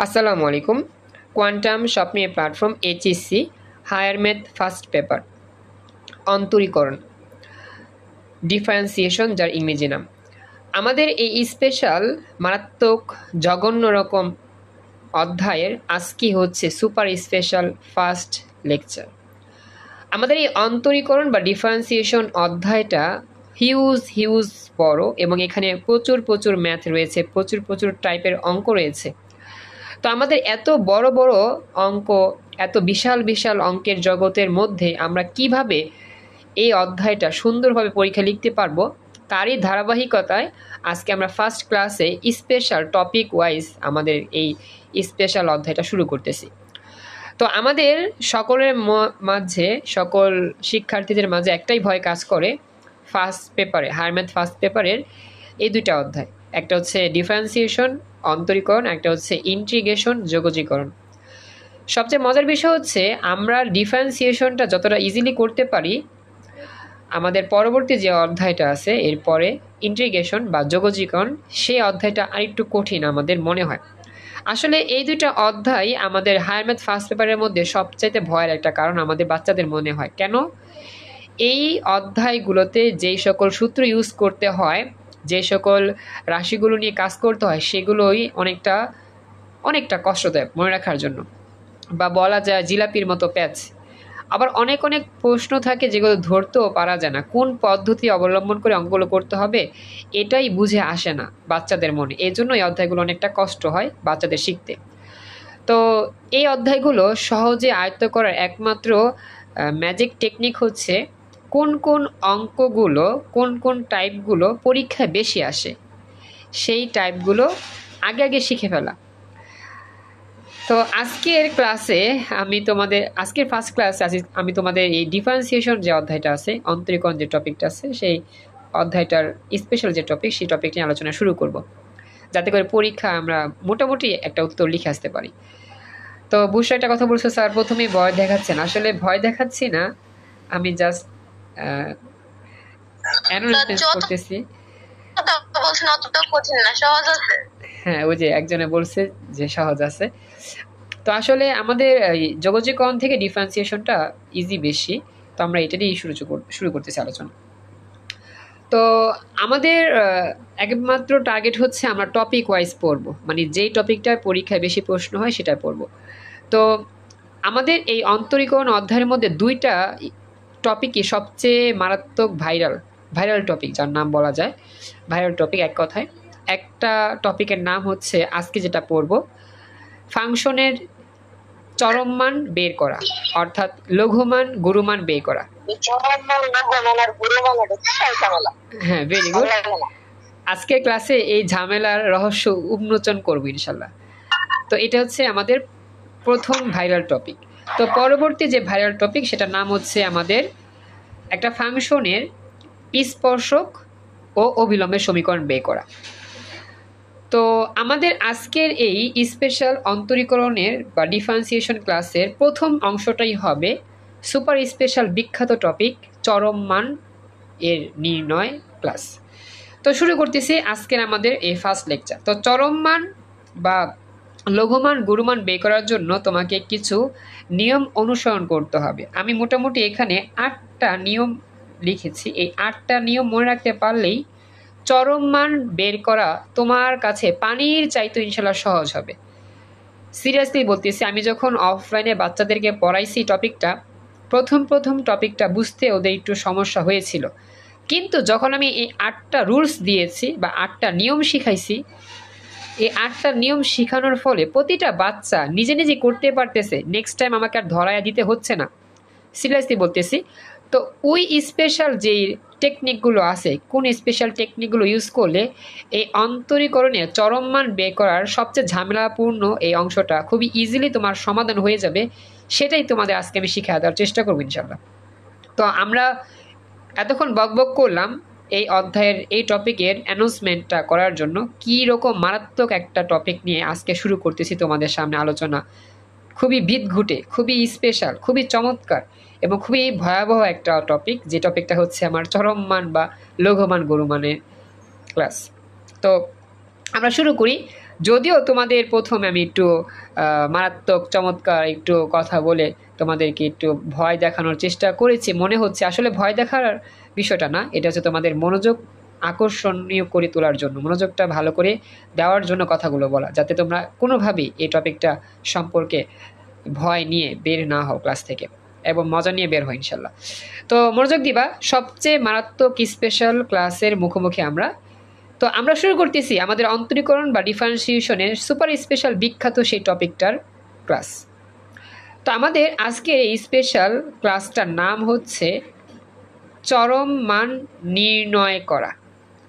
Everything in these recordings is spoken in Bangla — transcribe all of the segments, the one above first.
আসসালামু আলাইকুম। কোয়ান্টাম স্বপ্নের platform HSC higher math first paper অন্তরীকরণ ডিফারেন্সিয়েশন, যার ইংরেজি নাম। আমাদের এই স্পেশাল মারাত্মক জঘন্য রকম অধ্যায়ের আজকে হচ্ছে সুপার স্পেশাল ফার্স্ট লেকচার। আমাদের এই অন্তরীকরণ বা ডিফারেন্সিয়েশন অধ্যায়টা হিউজ বড়, এবং এখানে প্রচুর প্রচুর ম্যাথ রয়েছে, প্রচুর প্রচুর টাইপের অঙ্ক রয়েছে। তো আমাদের এত বড় বড় অঙ্ক, এত বিশাল বিশাল অঙ্কের জগতের মধ্যে আমরা কিভাবে এই অধ্যায়টা সুন্দরভাবে পরীক্ষা লিখতে পারবো, তারই ধারাবাহিকতায় আজকে আমরা ফার্স্ট ক্লাসে স্পেশাল টপিক ওয়াইজ আমাদের এই স্পেশাল অধ্যায়টা শুরু করতেছি। তো আমাদের সকলের মাঝে, সকল শিক্ষার্থীদের মাঝে একটাই ভয় কাজ করে ফার্স্ট পেপারে, হায়ার ম্যাথ ফার্স্ট পেপারের এই দুইটা অধ্যায়। একটা হচ্ছে ডিফারেন্সিয়েশন অন্তরীকরণ, একটা হচ্ছে ইন্টিগ্রেশন যোগজীকরণ। সবচেয়ে মজার বিষয় হচ্ছে আমরা ডিফারেন্সিয়েশনটা যতটা ইজিলি করতে পারি, আমাদের পরবর্তী যে অধ্যায়টা আছে এরপরে ইন্টিগ্রেশন বা যোগজীকরণ, সেই অধ্যায়টা আরেকটু কঠিন আমাদের মনে হয়। আসলে এই দুইটা অধ্যায় আমাদের হায়ার ম্যাথ ফার্স্ট পেপারের মধ্যে সবচাইতে ভয়ের একটা কারণ আমাদের বাচ্চাদের মনে হয়। কেন? এই অধ্যায়গুলোতে যেই সকল সূত্র ইউজ করতে হয়, যে সকল রাশিগুলো নিয়ে কাজ করতে হয়, সেগুলোই অনেকটা কষ্টদায়ক মনে রাখার জন্য, বা বলা যায় জিলাপির মতো প্যাচ। আবার অনেক অনেক প্রশ্ন থাকে যেগুলো ধরতেও পারা যায় না, কোন পদ্ধতি অবলম্বন করে অঙ্কগুলো করতে হবে এটাই বুঝে আসে না বাচ্চাদের মনে। এই জন্য এই অধ্যায়গুলো অনেকটা কষ্ট হয় বাচ্চাদের শিখতে। তো এই অধ্যায়গুলো সহজে আয়ত্ত করার একমাত্র ম্যাজিক টেকনিক হচ্ছে কোন কোন অঙ্কগুলো, কোন কোন টাইপগুলো পরীক্ষায় বেশি আসে, সেই টাইপগুলো আগে আগে শিখে ফেলা। তো আজকের ক্লাসে আজকের ফার্স্ট ক্লাসে আমি তোমাদের এই ডিফারেন্সিয়েশন যে অধ্যায়টা আছে, অন্তরীকরণ যে টপিকটা আছে, সেই অধ্যায়টার স্পেশাল যে টপিক, সেই টপিক নিয়ে আলোচনা শুরু করব, যাতে করে পরীক্ষা আমরা মোটামুটি একটা উত্তর লিখে আসতে পারি। তো বুঝছো একটা কথা বলছো, স্যার প্রথমেই ভয় দেখাচ্ছেন। আসলে ভয় দেখাচ্ছি না, আমি জাস্ট অ্যানালাইসিস করতেছি। হ্যাঁ, ওই যে একজনে বলছে যে সহজ আছে। তো আসলে আমাদের যোগজীকরণ থেকে ডিফারেন্সিয়েশনটা ইজি বেশি, তো আমরা এটা দিয়েই শুরু করতেছি আলোচনা। তো আমাদের একমাত্র টার্গেট হচ্ছে আমরা টপিক ওয়াইজ পড়বো, মানে যেই টপিকটায় পরীক্ষায় বেশি প্রশ্ন হয় সেটাই পড়বো। তো আমাদের এই অন্তরীকরণ অধ্যায়ের মধ্যে দুইটা টপিকই সবচেয়ে মারাত্মক ভাইরাল টপিক, যার নাম বলা যায় ভাইরাল টপিক। এক কথায় একটা টপিকের নাম হচ্ছে আজকে যেটা পড়ব, ফাংশনের চরম মান বের করা, অর্থাৎ লঘুমান গুরুমান বের করা। হ্যাঁ, ভেরি গুড। আজকের ক্লাসে এই ঝামেলার রহস্য উন্মোচন করবো ইনশাল্লাহ। তো এটা হচ্ছে আমাদের প্রথম ভাইরাল টপিক। তো পরবর্তী যে ভাইরাল টপিক, সেটার নাম হচ্ছে আমাদের একটা ফাংশনের স্পর্শক ও অভিলম্বের সমীকরণ বের করা। তো আমাদের আজকের এই স্পেশাল অন্তরীকরণের বা ডিফারেন্সিয়েশন ক্লাসের প্রথম অংশটাই হবে সুপার স্পেশাল বিখ্যাত টপিক চরম মান এর নির্ণয় ক্লাস। তো শুরু করতেছি আজকের আমাদের এই ফার্স্ট লেকচার। তো চরম মান বা লঘুমান গুরুমান বের করার জন্য তোমাকে কিছু নিয়ম অনুসরণ করতে হবে। আমি মোটামুটি এখানে 8টা নিয়ম লিখেছি। এই 8টা নিয়ম মনে রাখতে পারলেই চরম মান বের করা তোমার কাছে পানির চাইতে ইনশাল্লাহ সহজ হবে। সিরিয়াসলি বলতেছি, আমি যখন অফলাইনে বাচ্চাদেরকে পড়াইছি টপিকটা, প্রথম টপিকটা বুঝতে ওদের একটু সমস্যা হয়েছিল, কিন্তু যখন আমি এই 8টা রুলস দিয়েছি বা 8টা নিয়ম শিখাইছি, এই 8টা নিয়ম শিখানোর ফলে প্রতিটা বাচ্চা নিজে নিজে করতে পারতেছে। নেক্সট টাইম আমাকে আর ধরাইয়া দিতে হচ্ছে না, সিরিয়াসলি বলতেছি। তো ওই স্পেশাল যেই টেকনিকগুলো আছে, কোন স্পেশাল টেকনিকগুলো ইউজ করলে এই অন্তরীকরণে চরম মান বের করার সবচেয়ে ঝামেলাপূর্ণ এই অংশটা খুবই ইজিলি তোমার সমাধান হয়ে যাবে, সেটাই তোমাদের আজকে আমি শিখিয়ে দেওয়ার চেষ্টা করবো ইনশাল্লাহ। তো আমরা এতক্ষণ বকবক করলাম এই অধ্যায়ের এই টপিকের অ্যানাউন্সমেন্টটা করার জন্য, কী রকম মারাত্মক একটা টপিক নিয়ে আজকে শুরু করতেছি তোমাদের সামনে আলোচনা। খুবই বিদঘুটে, খুবই স্পেশাল, খুবই চমৎকার এবং খুবই ভয়াবহ একটা টপিক, যে টপিকটা হচ্ছে আমার চরম মান বা লঘুমান গুরুমানের ক্লাস। তো আমরা শুরু করি। যদিও তোমাদের প্রথমে আমি একটু মারাত্মক চমৎকার একটু কথা বলে তোমাদেরকে একটু ভয় দেখানোর চেষ্টা করেছি, মনে হচ্ছে আসলে ভয় দেখার বিষয়টা না, এটা হচ্ছে তোমাদের মনোযোগ আকর্ষণীয় করে তোলার জন্য, মনোযোগটা ভালো করে দেওয়ার জন্য কথাগুলো বলা, যাতে তোমরা কোনোভাবেই এই টপিকটা সম্পর্কে ভয় নিয়ে বের না হও ক্লাস থেকে এবং মজা নিয়ে বের হয় ইনশাল্লাহ। তো মনোযোগ দিবা, সবচেয়ে মারাত্মক স্পেশাল ক্লাসের মুখোমুখি আমরা। তো আমরা শুরু করতেছি আমাদের অন্তরীকরণ বা ডিফারেন্সিয়েশনের সুপার স্পেশাল বিখ্যাত সেই টপিকটার ক্লাস। তো আমাদের আজকের এই স্পেশাল ক্লাসটার নাম হচ্ছে চরম মান নির্ণয় করা।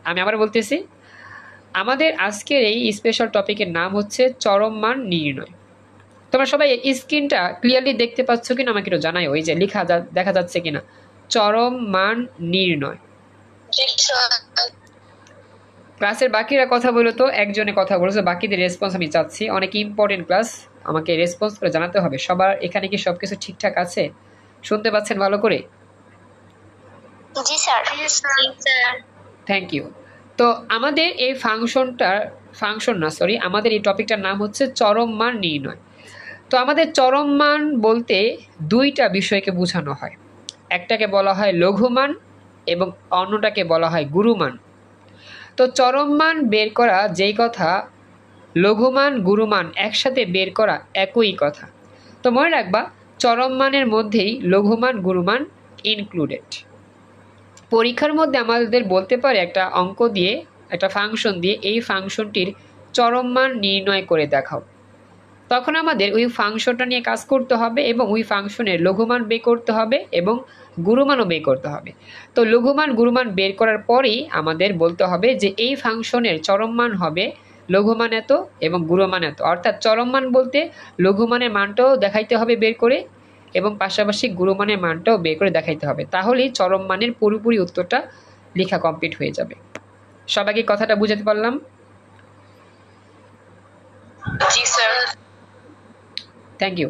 আমি আবার বলতেছি, আমাদের আজকের এই স্পেশাল টপিকের নাম হচ্ছে চরম মান নির্ণয়। তোমরা সবাই স্ক্রিনটা ক্লিয়ারলি দেখতে পাচ্ছ কিনা আমাকে একটু জানাই, ওই যে লেখা দেখা যাচ্ছে কিনা চরম মান নির্ণয়। ক্লাসের বাকিরা কথা বলো তো, একজনে কথা বলেছে, বাকিদের রেসপন্স আমি চাচ্ছি, অনেক ইম্পর্টেন্ট ক্লাস, আমাকে রেসপন্স করে জানাতে হবে সবার এখানে কি সবকিছু ঠিকঠাক আছে, শুনতে পাচ্ছেন ভালো করে? জি স্যার। Thank you. তো আমাদের এই আমাদের এই টপিকটার নাম হচ্ছে চরম মান নির্ণয়। তো আমাদের চরম মান বলতে দুইটা বিষয়কে বোঝানো হয়, একটাকে বলা হয় লঘুমান এবং অন্যটাকে বলা হয় গুরুমান। তো চরম মান বের করা যেই কথা, লঘুমান গুরুমান একসাথে বের করা একই কথা। তো মনে রাখবা, চরম মানের মধ্যেই লঘুমান গুরুমান ইনক্লুডেড। পরীক্ষার মধ্যে আমাদের বলতে পারে একটা অঙ্ক দিয়ে, একটা ফাংশন দিয়ে এই ফাংশনটির চরম মান নির্ণয় করে দেখাও, তখন আমাদের ওই ফাংশনটা নিয়ে কাজ করতে হবে এবং ওই ফাংশনের লঘুমান বের করতে হবে এবং গুরুমানও বের করতে হবে। তো লঘুমান গুরুমান বের করার পরেই আমাদের বলতে হবে যে এই ফাংশনের চরম মান হবে লঘুমান এত এবং গুরুমান এত, অর্থাৎ চরম মান বলতে লঘুমানের মানটাও দেখাইতে হবে বের করে এবং পাশাপাশি গুরুমানের মানটাও বের করে দেখাইতে হবে, তাহলেই চরম মানের পুরোপুরি উত্তরটা লেখা কমপ্লিট হয়ে যাবে। সবাইকে কথাটা বুঝাতে পারলাম? জি স্যার। Thank you.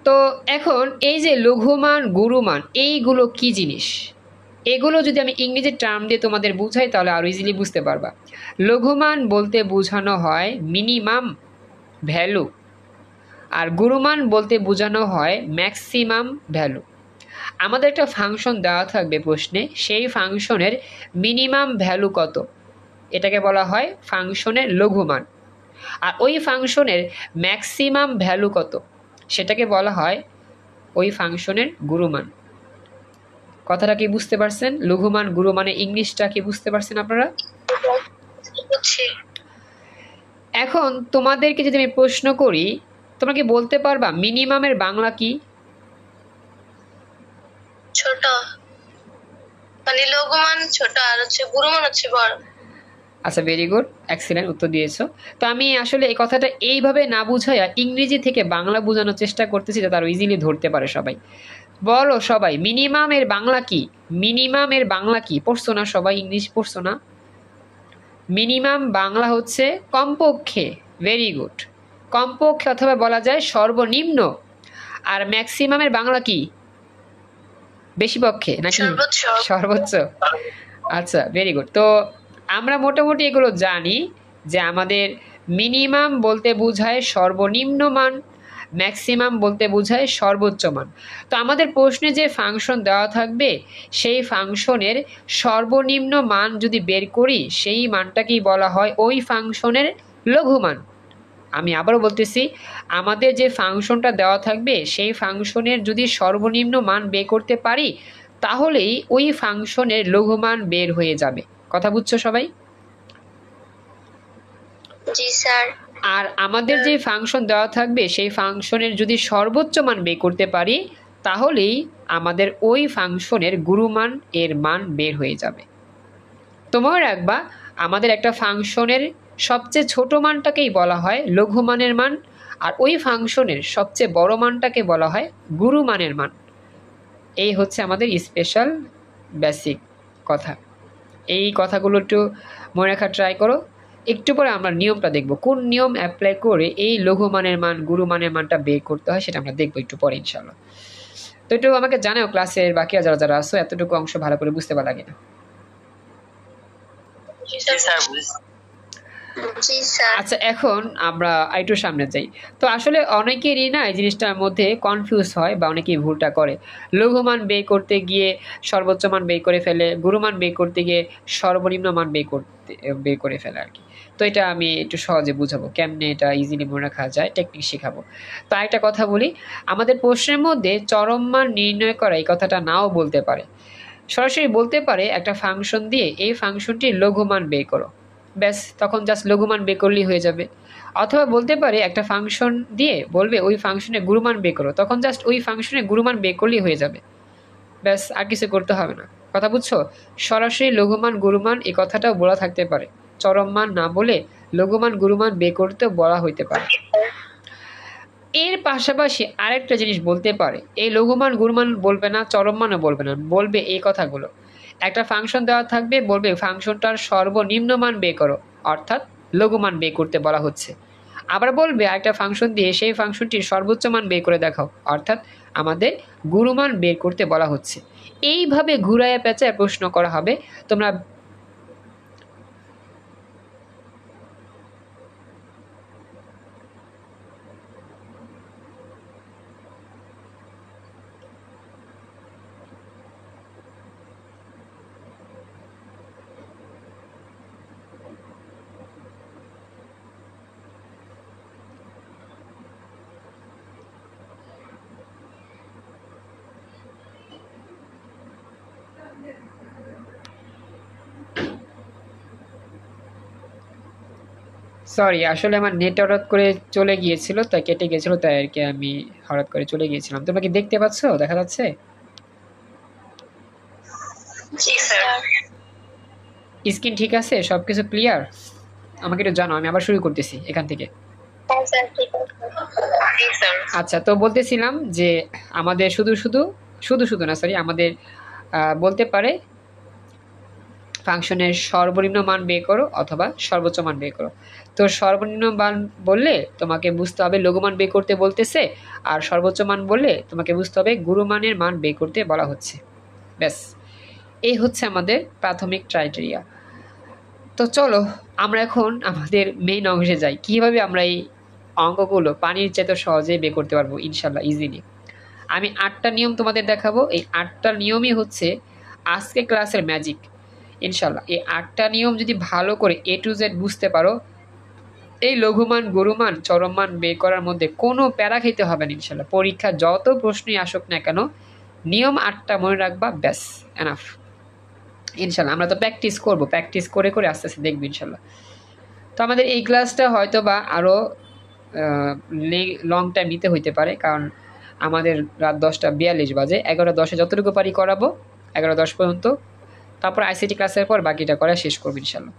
তো এখন এই যে লঘুমান গুরুমান এইগুলো কি জিনিস, এগুলো যদি আমি ইংরেজি টার্ম দিয়ে তোমাদের বুঝাই তাহলে আরো ইজিলি বুঝতে পারবা। লঘুমান বলতে বোঝানো হয় মিনিমাম ভ্যালু, আর গুরুমান বলতে বোঝানো হয় ম্যাক্সিমাম ভ্যালু। আমাদের একটা ফাংশন দেওয়া থাকবে প্রশ্নে, সেই ফাংশনের মিনিমাম ভ্যালু কত, এটাকে বলা হয় ফাংশনের লঘুমান, আর ওই ফাংশনের ম্যাক্সিমাম ভ্যালু কত সেটাকে বলা হয় ওই ফাংশনের গুরুমান। কথাটা কি বুঝতে পারছেন? লঘুমান গুরুমানের ইংলিশটা কি বুঝতে পারছেন আপনারা? এখন তোমাদেরকে যদি আমি প্রশ্ন করি, তোমরা কি বলতে পারবা মিনিমামের বাংলা কি? ছোট, মানে লঘুমান ছোট আর হচ্ছে গুরুমান হচ্ছে বড়। আচ্ছা, ভেরি গুড, এক্সিলেন্ট উত্তর দিয়েছো। তো আমি আসলে এই কথাটা এইভাবে না বুঝাইয়া ইংরেজি থেকে বাংলা বোঝানোর চেষ্টা করতেছি যাতে আরো ইজিলি ধরতে পারে সবাই। বলো সবাই, মিনিমামের বাংলা কি? মিনিমামের বাংলা কি? পড়ছো না সবাই? ইংলিশ পড়ছো না? মিনিমাম বাংলা হচ্ছে কমপক্ষে। ভেরি গুড, কমপক্ষে অথবা বলা যায় সর্বনিম্ন। আর ম্যাক্সিমামের বাংলা কি? বেশি পক্ষে নাকি সর্বোচ্চ? আচ্ছা, ভেরি গুড। তো আমরা মোটামুটি এগুলো জানি যে আমাদের মিনিমাম বলতে বোঝায় সর্বনিম্ন মান, ম্যাক্সিমাম বলতে বোঝায় সর্বোচ্চ মান। তো আমাদের প্রশ্নে যে ফাংশন দেওয়া থাকবে সেই ফাংশনের সর্বনিম্ন মান যদি বের করি সেই মানটাকেই বলা হয় ওই ফাংশনের লঘুমান। আমি আবারও বলতেছি, আমাদের যে ফাংশনটা দেওয়া থাকবে সেই ফাংশনের যদি সর্বনিম্ন মান বের করতে পারি তাহলেই ওই ফাংশনের লঘুমান বের হয়ে যাবে। কথা বুঝছো সবাই? জি স্যার। আর আমাদের যে ফাংশন দেওয়া থাকবে সেই ফাংশনের যদি সর্বোচ্চ মান বের করতে পারি তাহলেই আমাদের ওই ফাংশনের গুরুমান এর মান বের হয়ে যাবে। তো মনে রাখবা, আমাদের একটা ফাংশনের সবচেয়ে ছোট মানটাকেই বলা হয় লঘুমানের মান, আর ওই ফাংশনের সবচেয়ে বড় মানটাকে বলা হয় গুরুমানের মান। এই হচ্ছে আমাদের স্পেশাল বেসিক কথা। এই কথাগুলো একটু মনে রাখার ট্রাই করো। একটু পরে আমরা নিয়মটা দেখব, কোন নিয়ম অ্যাপ্লাই করে এই লঘুমানের মান গুরুমানের মানটা বের করতে হয় সেটা আমরা দেখবো একটু পরে ইনশাল্লাহ। তো একটু আমাকে জানাও ক্লাসের বাকি যারা যারা আসো এতটুকু অংশ ভালো করে বুঝতে পারা কিনা। জি স্যার। আচ্ছা, এখন আমরা একটু সামনে যাই। তো আসলে অনেকেরই না এই জিনিসটার মধ্যে কনফিউজ হয় বা অনেকেই ভুলটা করে। লঘুমান বের করতে গিয়ে সর্বোচ্চ মান বের করে ফেলে, গুরুমান বের করতে গিয়ে সর্বনিম্ন মান বের করে ফেলে আরকি। তো এটা আমি একটু সহজে বুঝাবো। কেমনে এটা ইজিলি মনে রাখা যায়, টেকনিক শিখাবো। তো আরেকটা কথা বলি, আমাদের প্রশ্নের মধ্যে চরম মান নির্ণয় করা এই কথাটা নাও বলতে পারে। সরাসরি বলতে পারে একটা ফাংশন দিয়ে এই ফাংশনটির লঘুমান বের করো। ব্যাস, তখন জাস্ট লঘুমান বের করলেই হয়ে যাবে। অথবা বলতে পারে একটা ফাংশন দিয়ে বলবে ওই ফাংশনের গুরুমান বের করো, তখন জাস্ট ওই ফাংশনের গুরুমান বের করলেই হয়ে যাবে। ব্যাস, আর কিছু করতে হবে না। কথা বুঝছো? সরাসরি লঘুমান গুরুমান এই কথাটাও বলা থাকতে পারে। চরম মান না বলে লঘুমান গুরুমান বের করতেও বলা হইতে পারে। এর পাশাপাশি আরেকটা জিনিস বলতে পারে, এই লঘুমান গুরুমান বলবে না, চরম মানও বলবে না, বলবে এই কথাগুলো। একটা ফাংশন দেওয়া থাকবে, বলবে ফাংশনটার সর্বনিম্ন মান বের করো, অর্থাৎ লঘুমান বের করতে বলা হচ্ছে। আবার বলবে আরেকটা ফাংশন দিয়ে সেই ফাংশনটির সর্বোচ্চ মান বের করে দেখাও, অর্থাৎ আমাদের গুরুমান বের করতে বলা হচ্ছে। এইভাবে ঘুরাইয়া পেঁচায় প্রশ্ন করা হবে। তোমরা সরি, আসলে আমার নেট হঠাৎ করে চলে গিয়েছিল, তাই কেটে গিয়েছিল, তাই আর কি আমি হঠাৎ করে চলে গিয়েছিলাম। তোমরা কি দেখতে পাচ্ছ? দেখা যাচ্ছে? জি স্যার। স্ক্রিন ঠিক আছে? সবকিছু ক্লিয়ার? আমাকে একটু জানো, আমি আবার শুরু করতেছি এখান থেকে। হ্যাঁ স্যার, ঠিক আছে। জি স্যার। আচ্ছা, তো বলতেছিলাম যে আমাদের শুধু শুধু শুধু শুধু না, সরি, আমাদের বলতে পারে ফাংশনের সর্বনিম্ন মান বের করো অথবা সর্বোচ্চ মান বের করো। তো সর্বনিম্ন মান বললে তোমাকে বুঝতে হবে লঘুমান বের করতে বলতেছে, আর সর্বোচ্চ মান বললে তোমাকে বুঝতে হবে গুরুমানের মান বের করতে বলা হচ্ছে। ব্যাস, এই হচ্ছে আমাদের প্রাথমিক ক্রাইটেরিয়া। তো চলো আমরা এখন আমাদের মেইন অংশে যাই, কিভাবে আমরা এই অঙ্কগুলো পানির চেয়ে সহজে বের করতে পারবো ইনশাল্লাহ, ইজিলি। আমি 8টা নিয়ম তোমাদের দেখাবো। এই 8টা নিয়মই হচ্ছে আজকে ক্লাসের ম্যাজিক ইনশাল্লাহ। এই 8টা নিয়ম যদি ভালো করে A to Z বুঝতে পারো, এই লঘুমান গুরুমান চরম মান বের করার মধ্যে কোনো প্যারা খেতে হবে না ইনশাল্লাহ। পরীক্ষা যত প্রশ্নই আসুক না কেন, নিয়ম 8টা মনে রাখবা, ব্যাস, এনাফ ইনশাল্লাহ। আমরা তো প্র্যাকটিস করবো, প্র্যাকটিস করে করে আস্তে আস্তে দেখবো ইনশাল্লাহ। তো আমাদের এই ক্লাসটা হয়তো বা আরও লং টাইম নিতে হইতে পারে, কারণ আমাদের রাত 10:42 বাজে। 11:10 যতটুকু পারি করাবো, 11:10 পর্যন্ত। তারপর আইসিটি ক্লাসের পর বাকিটা করা শেষ করবো ইনশাল্লাহ।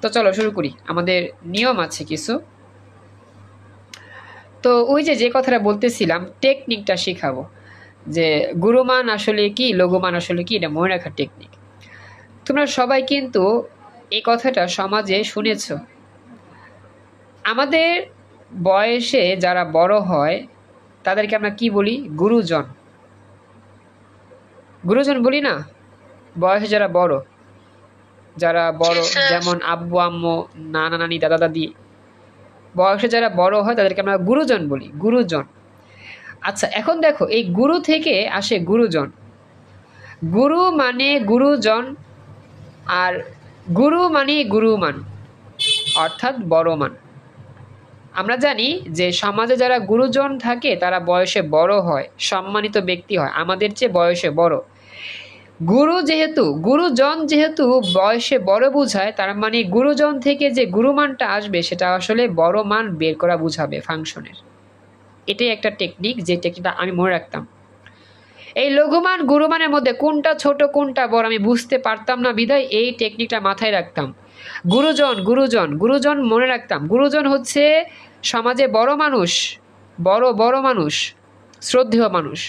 তো চলো শুরু করি। আমাদের নিয়ম আছে কিছু। তো ওই যে কথাটা বলতেছিলাম, টেকনিকটা শিখাবো যে গুরুমান আসলে কি, লঘুমান আসলে কি, এটা মনে রাখার টেকনিক। তোমরা সবাই কিন্তু এই কথাটা সমাজে শুনেছ। আমাদের বয়সে যারা বড় হয় তাদেরকে আমরা কি বলি? গুরুজন। গুরুজন বলি না? বয়সে যারা বড়, যেমন আব্বু আম্মু, নানা নানি, দাদা দাদি, বয়সে যারা বড় হয় তাদেরকে আমরা গুরুজন বলি, গুরুজন। আচ্ছা, এখন দেখো, এই গুরু থেকে আসে গুরুজন। গুরু মানে গুরুজন, আর গুরু মানে গুরুমান, অর্থাৎ বড় মান। আমরা জানি যে সমাজে যারা গুরুজন থাকে তারা বয়সে বড় হয়, সম্মানিত ব্যক্তি হয়, আমাদের চেয়ে বয়সে বড়। গুরুজন যেহেতু বয়সে বড় বুঝায়, তার মানে গুরুজন থেকে যে গুরুমানটা আসবে সেটা আসলে বড় মান বের করা বুঝাবে ফাংশনের। এটাই একটা টেকনিক, যে টেকনিকটা আমি মনে রাখতাম। এই লঘুমান গুরুমানের মধ্যে কোনটা ছোট কোনটা বড় আমি বুঝতে পারতাম না, বিধায় এই টেকনিকটা মাথায় রাখতাম। গুরুজন গুরুজন গুরুজন মনে রাখতাম। গুরুজন হচ্ছে সমাজে বড় মানুষ, বড় বড় মানুষ, শ্রদ্ধেয় মানুষ।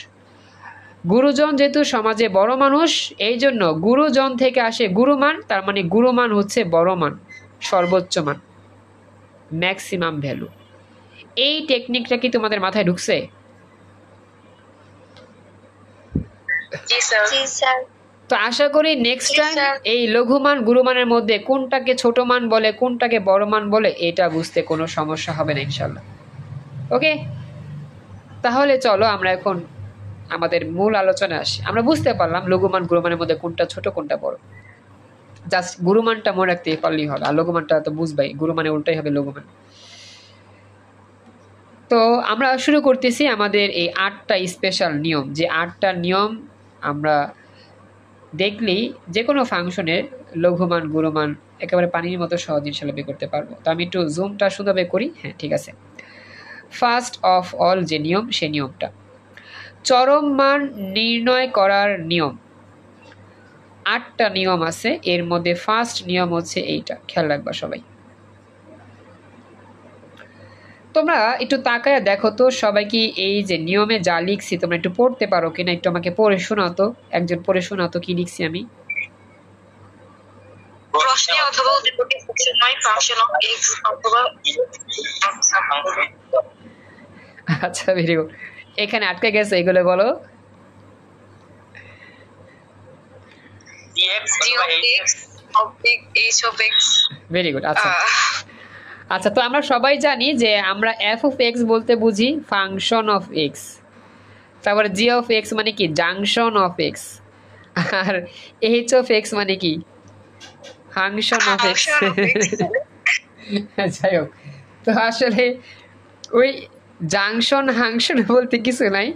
গুরুজন যেহেতু সমাজে বড় মানুষ, এই জন্য গুরুজন থেকে আসে গুরুমান, তার মানে গুরুমান হচ্ছে বড় মান, সর্বোচ্চ মান, ম্যাক্সিমাম ভ্যালু। এই টেকনিকটা কি তোমাদের মাথায় ঢুকছে? জি স্যার। জি স্যার। তো আশা করি নেক্সট জি, টাইম স্যার। এই লঘুমান গুরুমানের মধ্যে কোনটাকে ছোট মান বলে কোনটাকে বড় মান বলে এটা বুঝতে কোনো সমস্যা হবে না ইনশাল্লাহ। ওকে, তাহলে চলো আমরা এখন আমাদের মূল আলোচনা আসি। আমরা বুঝতে পারলাম লঘুমান গুরুমানের মধ্যে কোনটা ছোট কোনটা বড়। জাস্ট গুরুমানটা মনে রাখতে পারলেই হলো, আর লঘুমানটা তো বুঝবাই, গুরুমানে উল্টাই হবে লঘুমান। তো আমরা শুরু করতেছি আমাদের এই 8টা স্পেশাল নিয়ম, যে 8টা নিয়ম আমরা দেখলেই যে কোনো ফাংশনের লঘুমান গুরুমান একেবারে পানির মতো সহজ ইনশাল্লাহ বের করতে পারবো। তো আমি একটু জুমটা সুন্দরভাবে করি। হ্যাঁ, ঠিক আছে। ফার্স্ট অফ অল যে নিয়ম, সেই নিয়মটা চরম মান নির্ণয় করার নিয়ম। 8টা নিয়ম আছে, এর মধ্যে ফার্স্ট নিয়ম হচ্ছে এইটা, খেয়াল রাখবা সবাই। তোমরা একটু তাকায় দেখো তো সবাই কি এই যে নিয়মে যা লিখছি তোমরা একটু পড়তে পারো কিনা, একটু আমাকে পড়ে শোনাও তো, একজন পড়ে শোনাও তো কি লিখছি আমি। প্রশ্নে অথবা উদ্দীপকে ফাংশন নয়, ফাংশন অফ এক্স অথবা আচ্ছা, ভেরি গুড। এখানে আটকে গেছে, এগুলো বলো। Very good. আচ্ছা আচ্ছা, তো আমরা সবাই জানি যে আমরা এফ অফ এক্স বলতে বুঝি ফাংশন অফ এক্স, তারপরে জি অফ এক্স মানে কি জাংশন অফ এক্স, আর এইচ অফ এক্স মানে কি ফাংশন অফ এক্স। যাই হোক, তো আসলে ওই জাংশন হাংশন বলতে কিছু নাই,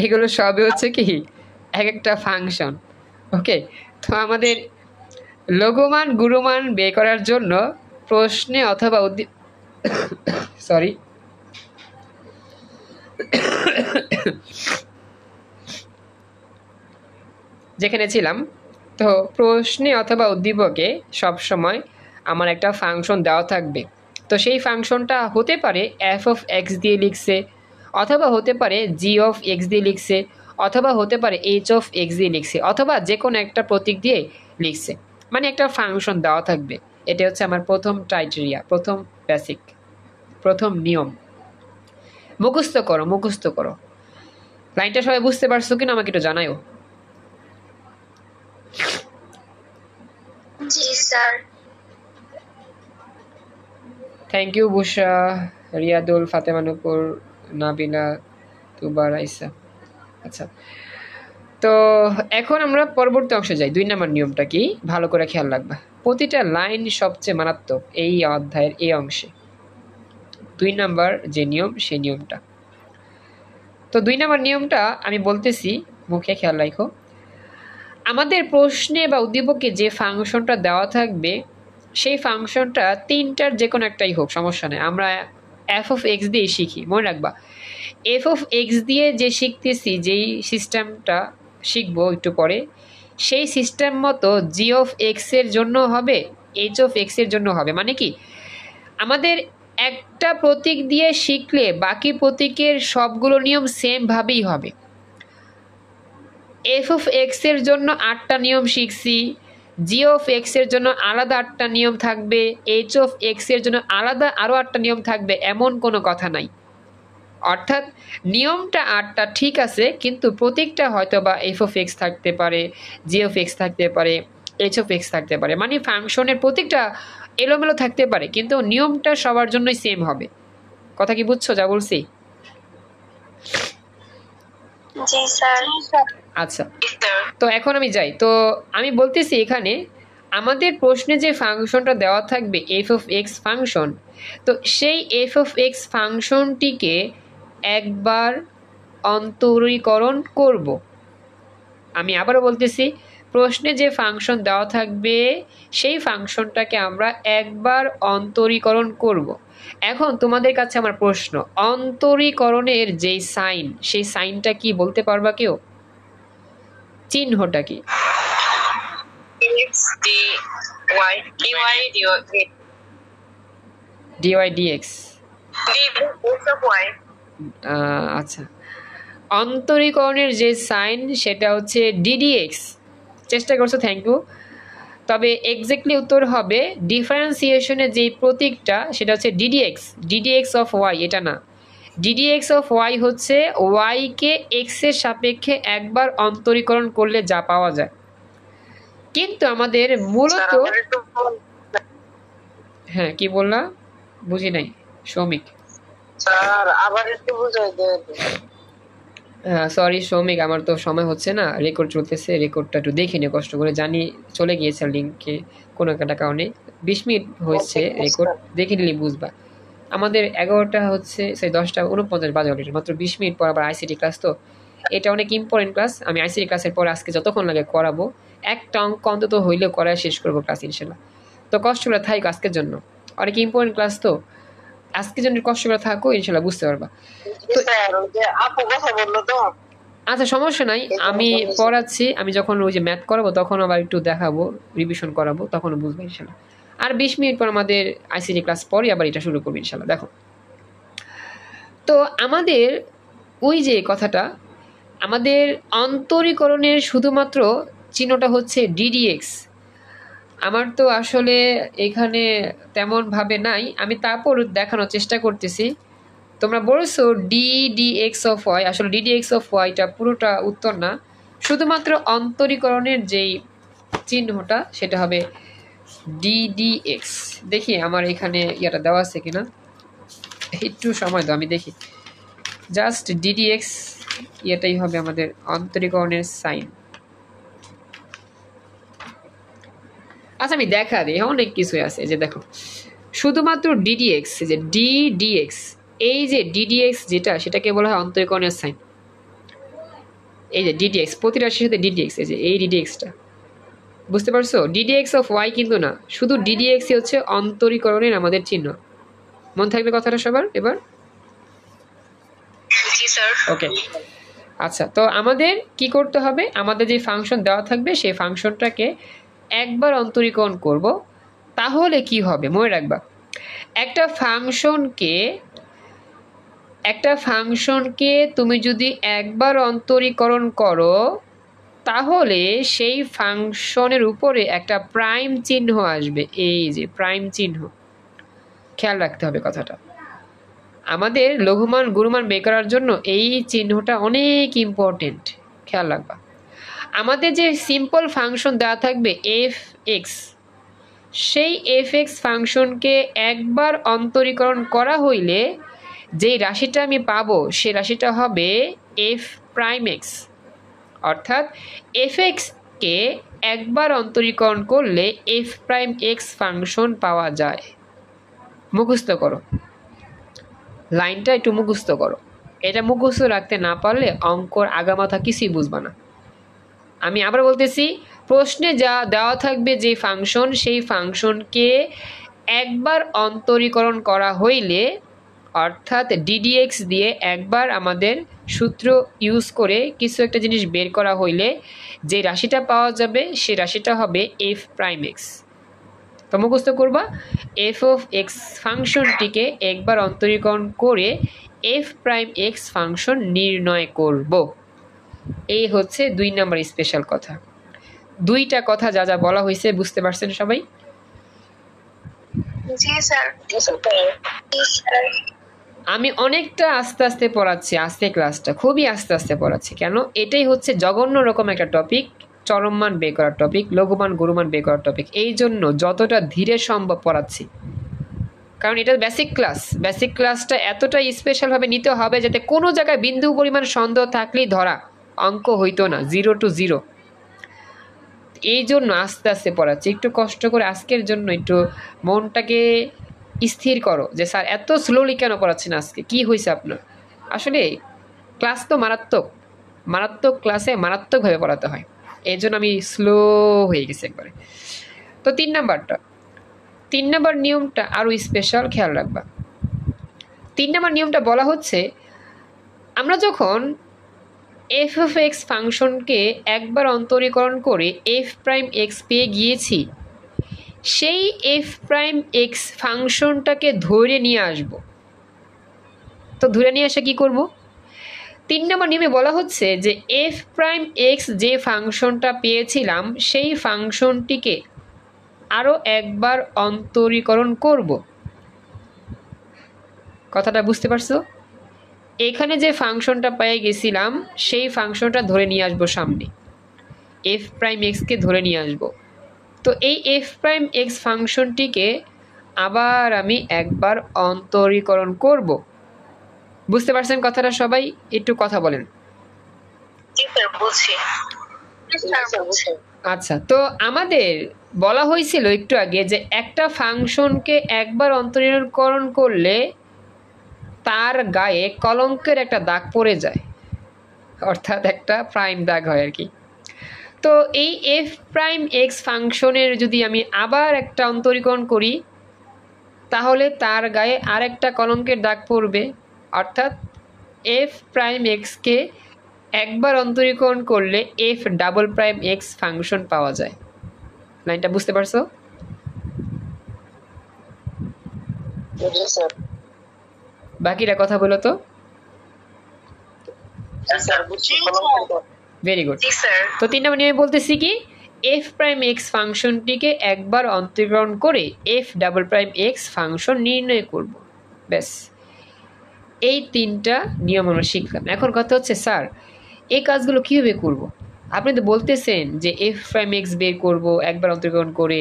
এগুলো সবই হচ্ছে কি এক একটা ফাংশন। ওকে, তো আমাদের লঘুমান গুরুমান বের করার জন্য প্রশ্নে অথবা সরি যেখানে ছিলাম, তো প্রশ্নে অথবা উদ্দীপকে সবসময় আমার একটা ফাংশন দেওয়া থাকবে। তো সেই ফাংশনটা হতে পারে এফ অফ এক্স দিয়ে লিখছে, অথবা হতে পারে জি অফ এক্স দিয়ে লিখছে, অথবা হতে পারে এইচ অফ এক্স দিয়ে লিখছে, অথবা যে কোনো একটা প্রতীক দিয়ে লিখছে, মানে একটা ফাংশন দেওয়া থাকবে। এটা হচ্ছে আমার প্রথম ক্রাইটেরিয়া, প্রথম বেসিক, প্রথম নিয়ম। মুখস্থ করো, মুখস্থ করো। লাইনটা সবাই বুঝতে পারছো কিনা আমাকে একটু জানাও। জি sir. Thank you Busha, Riadul, Fatema Nupur, Nabila, Tuba, Raisa. আচ্ছা, তো এখন আমরা পরবর্তী অংশে যাই। 2 নম্বর নিয়মটা কি ভালো করে খেয়াল রাখবা, প্রতিটা লাইন সবচেয়ে মারাত্মক এই অধ্যায়ের এই অংশে। 2 নম্বর যে নিয়ম, সেই নিয়মটা। তো 2 নম্বর নিয়মটা আমি বলতেছি, মুখে খেয়াল রাখো। আমাদের প্রশ্নে বা উদ্দীপকে যে ফাংশনটা দেওয়া থাকবে, সেই ফাংশনটা 3টার যে কোনো একটাই হোক, সমস্যা নেই। আমরা এফ অফ এক্স দিয়ে শিখি, মনে রাখবা এফ অফ এক্স দিয়ে যে শিখতেছি, যেই সিস্টেমটা শিখবো একটু পরে, সেই সিস্টেম মতো জি অফ এক্স এর জন্য হবে, এইচ অফ এক্স এর জন্য হবে। মানে কি আমাদের একটা প্রতীক দিয়ে শিখলে বাকি প্রতীকের সবগুলো নিয়ম সেম ভাবেই হবে। এফ অফ এক্স এর জন্য 8টা নিয়ম শিখছি, জি অফ এক্স এর জন্য আলাদা 8টা নিয়ম থাকবে, এইচ অফ এক্স এর জন্য আলাদা আরও 8টা নিয়ম থাকবে, এমন কোনো কথা নাই। অর্থাৎ নিয়মটা 8টা ঠিক আছে, কিন্তু প্রতীকটা হয়তো বা এফ অফ এক্স থাকতে পারে, জি অফ এক্স থাকতে পারে, এইচ অফ এক্স থাকতে পারে, মানে ফাংশনের প্রতীকটা এলোমেলো থাকতে পারে, কিন্তু নিয়মটা সবার জন্যই সেম হবে। কথা কি বুঝছো যা বলছি? জি স্যার। আচ্ছা, তো এখন আমি যাই। তো আমি বলতেছি এখানে আমাদের প্রশ্নে যে ফাংশনটা দেওয়া থাকবে এফ অফ এক্স ফাংশন, তো সেই এফ অফ এক্স ফাংশনটিকে একবার অন্তরীকরণ করব। আমি আবারও বলতেছি, প্রশ্নে যে ফাংশন দেওয়া থাকবে সেই ফাংশনটাকে আমরা একবার অন্তরীকরণ করব। এখন তোমাদের কাছে আমার প্রশ্ন, অন্তরীকরণের যেই সাইন, সেই সাইনটা কি বলতে পারবা কেউ? চিহ্নটা কি? D y d x. আচ্ছা, অন্তরীকরণের যে সাইন সেটা হচ্ছে ডিডিএক্স। চেষ্টা করছো, থ্যাংক ইউ। তবে এক্স্যাক্টলি উত্তর হবে ডিফারেন্সিয়েশনের যে প্রতীকটা সেটা হচ্ছে ডিডিএক্স, ডিডিএক্স অফ ওয়াই, এটা না। ডিডিএক্স অফ ওয়াই হচ্ছে ওয়াইকে এক্স এর সাপেক্ষে একবার অন্তরীকরণ করলে যা পাওয়া যায়। কিন্তু আমাদের মূলত, হ্যাঁ কি বললা বুঝি নাই সৌমিক। স্যার আবার একটু বুঝাই দেন। সরি সৌমিক, আমার তো সময় হচ্ছে না, রেকর্ড চলতেছে, রেকর্ডটা একটু দেখে নিও কষ্ট করে, জানি চলে গিয়েছে লিঙ্কে কোনো একটা কারণে। 20 মিনিট হয়েছে রেকর্ড, দেখে নিলে বুঝবা। আমাদের 11টা হচ্ছে সেই 10:49 বাজে অলরেডি, মাত্র 20 মিনিট পর আবার আইসিটি ক্লাস, তো এটা অনেক ইম্পর্টেন্ট ক্লাস। আমি আইসিটি ক্লাসের পর আজকে যতক্ষণ লাগে করাবো, একটা অঙ্ক অন্তত হইলেও করায় শেষ করবো ক্লাস ইনশাল্লাহ। তো কষ্ট করে থাকো আজকের জন্য, অনেক ইম্পর্টেন্ট ক্লাস, তো আজকের জন্য কষ্ট করে থাকো, ইনশাল্লাহ বুঝতে পারবা। তো আপু কথা বললো তো, আচ্ছা সমস্যা নাই, আমি পড়াচ্ছি, আমি যখন ওই যে ম্যাথ করাবো তখন আবার একটু দেখাবো, রিভিশন করাবো, তখন বুঝবো ইনশাল্লাহ। আর 20 মিনিট পর আমাদের আইসিটি ক্লাস পরে আবার এটা শুরু করবো ইনশাল্লাহ। দেখো, তো আমাদের ওই যে কথাটা, আমাদের অন্তরীকরণের শুধুমাত্র চিহ্নটা হচ্ছে ডিডিএক্স। আমার তো আসলে এখানে তেমনভাবে নাই, আমি তারপর দেখানোর চেষ্টা করতেছি। তোমরা বলছো ডিডিএক্স অফ ওয়াই, আসলে ডিডিএক্স অফ ওয়াইটা পুরোটা উত্তর না, শুধুমাত্র অন্তরীকরণের যেই চিহ্নটা সেটা হবে ডিডিএক্স। দেখি আমার এখানে ইয়াটা দেওয়া আছে কিনা, একটু সময় দাও আমি দেখি। জাস্ট ডিডিএক্স এটাই হবে আমাদের অন্তরীকরণের সাইন। আচ্ছা আমি দেখা দিই, অনেক কিছুই আছে, যে দেখো শুধুমাত্র ডিডিএক্স, যে ডিডিএক্স, এই যে ডিডিএক্স যেটা, সেটাকে বলা হয় অন্তরীকরণের সাইন। এই যে ডিডিএক্স, প্রতি রাশির সাথে ডিডিএক্স, এই যে এই ডিডিএক্সটা, বুঝতে পারছো? ডিডিএক্স অফ ওয়াই কিন্তু না, শুধু ডিডিএক্স হচ্ছে অন্তরীকরণের আমাদের চিহ্ন। মন থাকবে কথাটা সবার এবার? ওকে, আচ্ছা তো আমাদের কি করতে হবে, আমাদের যে ফাংশন দেওয়া থাকবে সেই ফাংশনটাকে একবার অন্তরীকরণ করব, তাহলে কি হবে মনে রাখবা। একটা ফাংশনকে তুমি যদি একবার অন্তরীকরণ করো, তাহলে সেই ফাংশনের উপরে একটা প্রাইম চিহ্ন আসবে, এই যে প্রাইম চিহ্ন, খেয়াল রাখতে হবে কথাটা। আমাদের লঘুমান গুরুমান বের করার জন্য এই চিহ্নটা অনেক ইম্পর্টেন্ট, খেয়াল রাখবা। আমাদের যে সিম্পল ফাংশন দেওয়া থাকবে এফ এক্স, সেই এফ এক্স ফাংশনকে একবার অন্তরীকরণ করা হইলে যেই রাশিটা আমি পাবো সেই রাশিটা হবে এফ প্রাইম এক্স। অর্থাৎ এফ এক্সকে একবার অন্তরীকরণ করলে এফ প্রাইম এক্স ফাংশন পাওয়া যায়। মুখস্থ করো, লাইনটা একটু মুখস্থ করো, এটা মুখস্থ রাখতে না পারলে অঙ্কর আগামাথা কিছুই বুঝবা না। আমি আবার বলতেছি, প্রশ্নে যা দেওয়া থাকবে যে ফাংশন, সেই ফাংশনকে একবার অন্তরীকরণ করা হইলে, অর্থাৎ ডিডিএক্স দিয়ে একবার আমাদের সূত্র ইউজ করে কিছু একটা জিনিস বের করা হইলে যে রাশিটা পাওয়া যাবে সেই রাশিটা হবে এফ প্রাইম এক্স। তো মুখস্থ করবা, এফ অফ এক্স ফাংশনটিকে একবার অন্তরীকরণ করে এফ প্রাইম এক্স ফাংশন নির্ণয় করব। এই হচ্ছে 2 নম্বর স্পেশাল কথা। 2টা কথা যা যা বলা হয়েছে বুঝতে পারছেন সবাই? জি স্যার। আমি অনেকটা আস্তে আস্তে পড়াচ্ছি, আজকে ক্লাসটা খুবই আস্তে আস্তে পড়াচ্ছি, কেন এটাই হচ্ছে জঘন্য রকম একটা টপিক, চরম মান বের করার টপিক, লঘুমান গুরুমান বের করার টপিক, এই জন্য যতটা ধীরে সম্ভব পড়াচ্ছি। কারণ এটা বেসিক ক্লাস, বেসিক ক্লাসটা এতটা স্পেশালভাবে নিতে হবে যাতে কোনো জায়গায় বিন্দু পরিমাণ সন্দেহ থাকলেই ধরা, অঙ্ক হইতো না 0 to 0। এই জন্য আস্তে আস্তে পড়াচ্ছি, একটু কষ্ট করে আজকের জন্য একটু মনটাকে স্থির করো যে স্যার এত স্লোলি কেন পড়াচ্ছেন, আজকে কি হয়েছে আপনার। আসলে ক্লাস তো মারাত্মক, মারাত্মক ক্লাসে মারাত্মকভাবে পড়াতে হয়, এই জন্য আমি স্লো হয়ে গেছি একবারে। তো 3 নাম্বার নিয়মটা আরও স্পেশাল, খেয়াল রাখবা। 3 নাম্বার নিয়মটা বলা হচ্ছে, আমরা যখন এফ অফ এক্স ফাংশনকে একবার অন্তরীকরণ করে এফ প্রাইম এক্স পেয়ে গিয়েছি, সেই এফ প্রাইম এক্স ফাংশনটাকে ধরে নিয়ে আসব। তো ধরে নিয়ে আসা কী করব? 3 নম্বর নিয়মে বলা হচ্ছে যে এফ প্রাইম এক্স যে ফাংশনটা পেয়েছিলাম সেই ফাংশনটিকে আরও একবার অন্তরীকরণ করব। কথাটা বুঝতে পারছো? এখানে যে ফাংশনটা পেয়ে গেছিলাম সেই ফাংশনটা ধরে নিয়ে আসবো সামনে, এফ প্রাইম এক্সকে ধরে নিয়ে আসবো। তো এই এফ প্রাইম এক্স ফাংশনটিকে আবার আমি একবার অন্তরীকরণ করব। বুঝতে পারছেন কথাটা সবাই? একটু কথা বলেন। জি স্যার বুঝছি। আচ্ছা, তো আমাদের বলা হয়েছিল একটু আগে যে একটা ফাংশনকে একবার অন্তরীকরণ করলে তার গায়ে কলঙ্কের একটা দাগ পড়ে যায়, অর্থাৎ একটা প্রাইম দাগ হয় আর কি। তো এই এফ প্রাইম এক্স ফাংশনের যদি আমি আবার একটা অন্তরীকরণ করি তাহলে তার গায়ে আরেকটা কলঙ্কের দাগ পড়বে, অর্থাৎ এফ প্রাইম এক্সকে একবার অন্তরীকরণ করলে F double prime x function পাওয়া যায়। লাইনটা বুঝতে পারছো? বাকিটা কথা বলো তো। Very good. তো 3 নম্বর নিয়মে বলতেছি কি, এফ প্রাইম এক্স ফাংশনটিকে একবার অন্তরীকরণ করে F double prime x function নির্ণয় করব। ব্যাস, এই 3টা নিয়ম আমরা শিখলাম। এখন কথা হচ্ছে স্যার এই কাজগুলো কীভাবে করব? আপনি তো বলতেছেন যে এফ প্রাইম এক্স বের করবো একবার অন্তরীকরণ করে,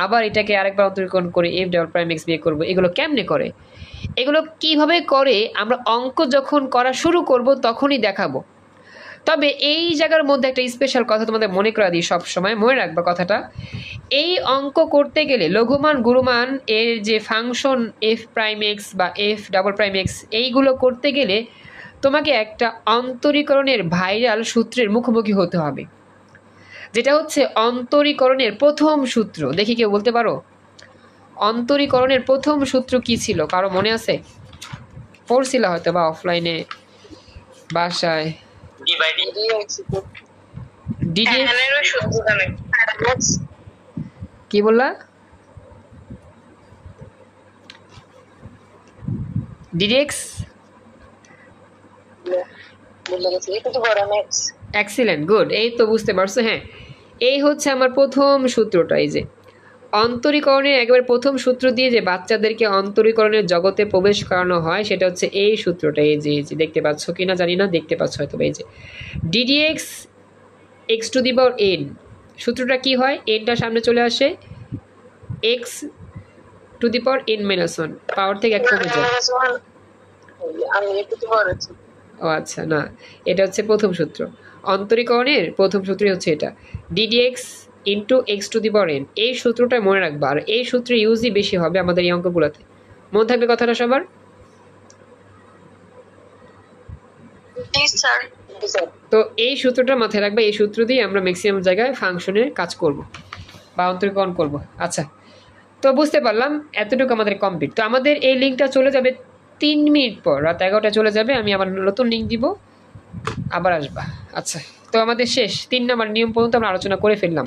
আবার এটাকে আরেকবার অন্তরীকরণ করে এফ ডাবল প্রাইম এক্স বের করবো, এগুলো কেমনে করে? এগুলো কিভাবে করে আমরা অঙ্ক যখন করা শুরু করব তখনই দেখাবো। তবে এই জায়গার মধ্যে একটা স্পেশাল কথা তোমাদের মনে করা দিই, সবসময় মনে রাখবা কথাটা। এই অঙ্ক করতে গেলে লঘুমান গুরুমান এর যে ফাংশন এফ প্রাইম এক্স বা এফ ডাবল প্রাইম এক্স, এইগুলো করতে গেলে তোমাকে একটা অন্তরীকরণের ভাইরাল সূত্রের মুখোমুখি হতে হবে, যেটা হচ্ছে অন্তরীকরণের প্রথম সূত্র। দেখি কেউ বলতে পারো অন্তরীকরণের প্রথম সূত্র কি ছিল? কারো মনে আছে? পড়ছিল হয়তো বা অফলাইনে বাসায়। কি বললা? ডিডিএক্স। এক্সিলেন্ট, গুড, এই তো বুঝতে পারছো। হ্যাঁ, এই হচ্ছে আমার প্রথম সূত্রটা। এই যে অন্তরীকরণের একেবারে প্রথম সূত্র দিয়ে যে বাচ্চাদেরকে অন্তরীকরণের জগতে প্রবেশ করানো হয় সেটা হচ্ছে এই সূত্রটা। এই যে দেখতে পাচ্ছ কিনা জানি না, দেখতে পাচ্ছ হয়তো। এই যে d d x x to the power n, সূত্রটা কি হয়? এনটা সামনে চলে আসে, x to the power n minus one, power থেকে এক কমে যায়। ও আচ্ছা, না, এটা হচ্ছে প্রথম সূত্র। অন্তরীকরণের প্রথম সূত্রই হচ্ছে এটা, ddx into x to the power N. এই সূত্রটা মনে রাখবা, আর এই সূত্রে ইউজই বেশি হবে আমাদের এই অঙ্কগুলোতে। মনে থাকবে কথাটা সবার? তো এই সূত্রটা মাথায় রাখবা, এই সূত্র দিয়ে আমরা ম্যাক্সিমাম জায়গায় ফাংশনের কাজ করব বা অন্তরীকরণ করব। আচ্ছা, তো বুঝতে পারলাম, এতটুকু আমাদের কমপ্লিট। তো আমাদের এই লিঙ্কটা চলে যাবে 3 মিনিট পর, রাত 11টা চলে যাবে। আমি আবার নতুন লিঙ্ক দিব, আবার আসবা। আচ্ছা, তো আমাদের শেষ 3 নাম্বার নিয়ম পর্যন্ত আমরা আলোচনা করে ফেললাম।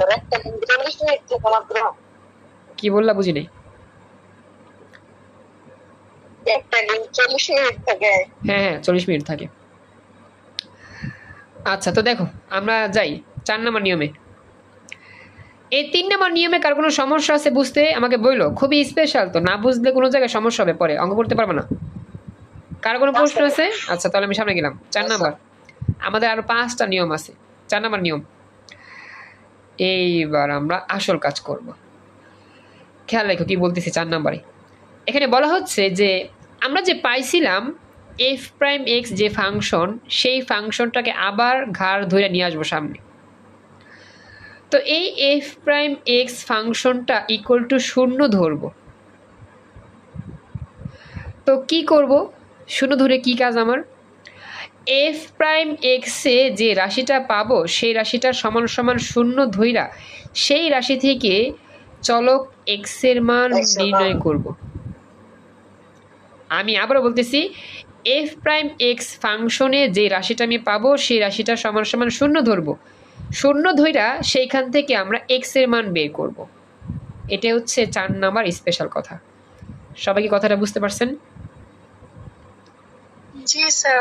কি বললা বুঝি নাই। হ্যাঁ, 40 মিনিট থাকে। আচ্ছা, তো দেখো আমরা যাই 4 নাম্বার নিয়মে। এই 3 নাম্বার নিয়মে কার কোনো সমস্যা আছে বুঝতে আমাকে বললো, খুবই স্পেশাল, তো না বুঝলে কোনো জায়গায় সমস্যা হবে, পরে অঙ্ক করতে পারবে না। কার কোনো প্রশ্ন আছে? আচ্ছা, তাহলে আমি সামনে গেলাম। 4 নাম্বার, আমাদের আরো 5টা নিয়ম আছে। 4 নাম্বার নিয়ম, এইবার আমরা আসল কাজ করব। খেয়াল রেখো কি বলতেছি। 4 নাম্বারে এখানে বলা হচ্ছে যে আমরা যে পাইছিলাম এফ প্রাইম এক্স যে ফাংশন, সেই ফাংশনটাকে আবার ঘাড় ধরে নিয়ে আসবো সামনে। তো এই এফ প্রাইম এক্স ফাংশনটা ইকুয়াল টু 0 ধরব। তো কি করব? 0 ধরে কি কাজ আমার? এফ প্রাইম এক্সে যে রাশিটা পাবো সেই রাশিটা সমান সমান 0 ধইরা সেই রাশি থেকে চলক এক্স এর মান নির্ণয় করব। আমি আবারও বলতেছি, এফ প্রাইম এক্স ফাংশনে যে রাশিটা আমি পাবো সেই রাশিটা সমান সমান 0 ধরবো। 0 ধইরা সেইখান থেকে আমরা এক্স এর মান বের করব। এটা হচ্ছে 4 নাম্বার স্পেশাল কথা। সবাই কি কথাটা বুঝতে পারছেন? জি স্যার।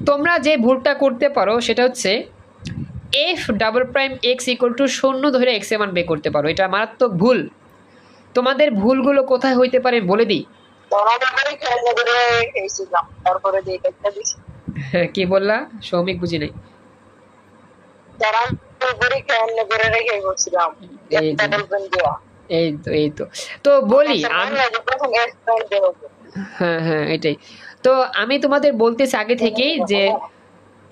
তোমরা যে ভুলটা করতে পারো সেটা হচ্ছে F double prime x equal two 0 ধরে এক্স এর মান বের করতে পারো। এটা মারাত্মক ভুল। তোমাদের ভুলগুলো কোথায় হইতে পারে বলে দিই। কি বললা সৌমিক? বুঝি নাই। পরীক্ষা অন্য করে রেখে বলছিলাম এই একটা তো বলবেন দেওয়া এই তো তো বলি আমি, প্রথম এক্সপ্লেইন দেবো হ্যাঁ হ্যাঁ এটাই। তো আমি তোমাদের বলতেছি আগে থেকেই যে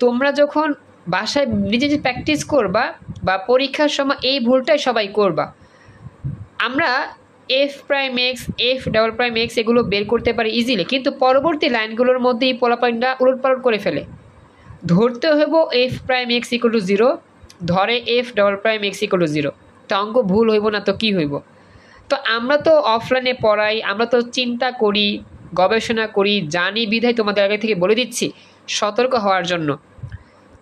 তোমরা যখন বাসায় নিজে যে প্র্যাকটিস করবা বা পরীক্ষার সময় এই ভুলটাই সবাই করবা। আমরা F prime x, F double prime x এগুলো বের করতে পারি ইজিলি, কিন্তু পরবর্তী লাইনগুলোর মধ্যে এই পোলাপাইনটা উলটপালট করে ফেলে। ধরতে হইব f prime x equal to zero, ধরে f double prime x equal to zero. তো অঙ্ক ভুল হইব না তো কি হইব? তো আমরা তো অফলাইনে পড়াই, আমরা তো চিন্তা করি, গবেষণা করি, জানি বিধায় তোমাদের আগে থেকে বলে দিচ্ছি সতর্ক হওয়ার জন্য।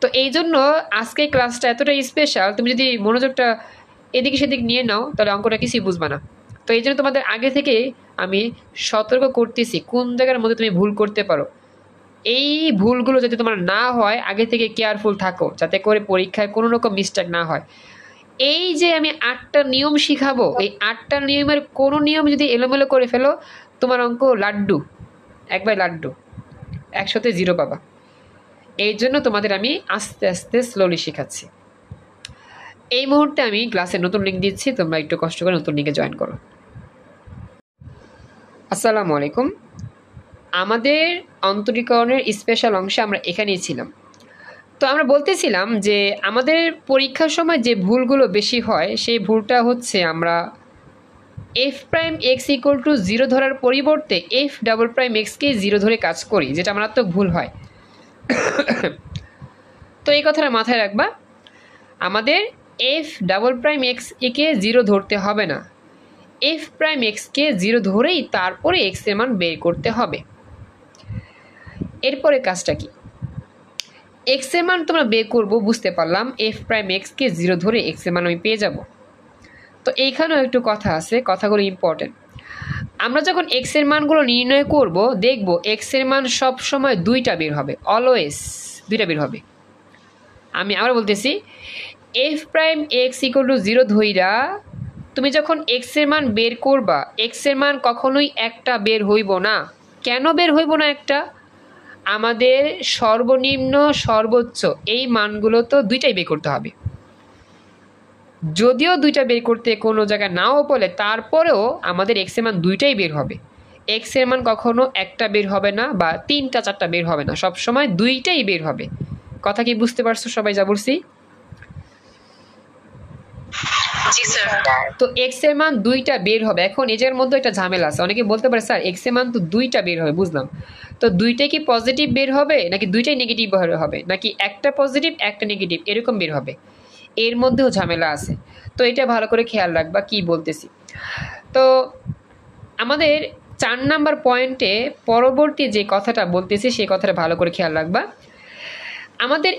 তো এই জন্য আজকের ক্লাসটা এতটা স্পেশাল, তুমি যদি মনোযোগটা এদিকে সেদিক নিয়ে নাও তাহলে অঙ্কটা কিছুই বুঝবা না। তো এই জন্য তোমাদের আগে থেকে আমি সতর্ক করতেছি কোন জায়গার মধ্যে তুমি ভুল করতে পারো। এই ভুলগুলো যাতে তোমার না হয় আগে থেকে কেয়ারফুল থাকো, যাতে করে পরীক্ষায় কোনো রকম মিস্টেক না হয়। এই যে আমি 8টা নিয়ম শিখাবো, এই 8টা নিয়মের কোনো নিয়ম যদি এলোমেলো করে ফেলো তোমার অঙ্ক লাড্ডু, একবার লাড্ডু, 100তে 0 পাবা। এই জন্য তোমাদের আমি আস্তে আস্তে স্লোলি শেখাচ্ছি। এই মুহূর্তে আমি ক্লাসে নতুন লিঙ্ক দিচ্ছি, তোমরা একটু কষ্ট করে নতুন লিঙ্কে জয়েন করো। আসসালামু আলাইকুম। আমাদের অন্তরীকরণের স্পেশাল অংশে আমরা এখানেই ছিলাম। তো আমরা বলতেছিলাম যে আমাদের পরীক্ষার সময় যে ভুলগুলো বেশি হয় সেই ভুলটা হচ্ছে আমরা F prime x equal two 0 ধরার পরিবর্তে এফ ডাবল প্রাইম এক্সকে 0 ধরে কাজ করি, যেটা মারাত্মক ভুল হয়। তো এই কথাটা মাথায় রাখবা, আমাদের এফ ডাবল প্রাইম এক্স একে 0 ধরতে হবে না, এফ প্রাইম এক্সকে 0 ধরেই তারপরে এক্স এর মান বের করতে হবে। এরপরে কাজটা কি, এক্স এর মান তোমরা বের করবো বুঝতে পারলাম, এফ প্রাইম এক্সকে 0 ধরে এক্স এর মান আমি পেয়ে যাব। তো এইখানেও একটু কথা আছে, কথাগুলো ইম্পর্টেন্ট। আমরা যখন এক্স এর মানগুলো নির্ণয় করব দেখব এক্স এর মান সব সময় 2টা বের হবে, অলওয়েজ 2টা বের হবে। আমি আবার বলতেছি, F prime x equal two 0 ধইরা তুমি যখন এক্স এর মান বের করবা, এক্স এর মান কখনোই একটা বের হইব না। কেন বের হইব না একটা? আমাদের সর্বনিম্ন সর্বোচ্চ এই মানগুলো তো 2টাই বের করতে হবে। যদিও 2টা বের করতে কোনো জায়গায় নাও বলে তারপরেও আমাদের এক্স এর মান 2টাই বের হবে। এক্স এর মান কখনো একটা বের হবে না বা 3টা 4টা বের হবে না, সবসময় 2টাই বের হবে। কথা কি বুঝতে পারছো সবাই যা বলছি? তো এক্স এর মান 2টা বের হবে। এখন এটার মধ্যে একটা ঝামেলা আছে, অনেকে বলতে পারে স্যার এক্স এর মান তো 2টা বের হবে, বুঝলাম, তো 2টাই কি পজিটিভ বের হবে নাকি 2টাই নেগেটিভ হবে নাকি একটা পজিটিভ একটা নেগেটিভ এরকম বের হবে? এর মধ্যেও ঝামেলা আছে। তো এটা ভালো করে খেয়াল রাখবা কি বলতেছি। তো আমাদের 4 নাম্বার পয়েন্টে পরবর্তী যে কথাটা বলতেছি সেই কথাটা ভালো করে খেয়াল রাখবা। আমাদের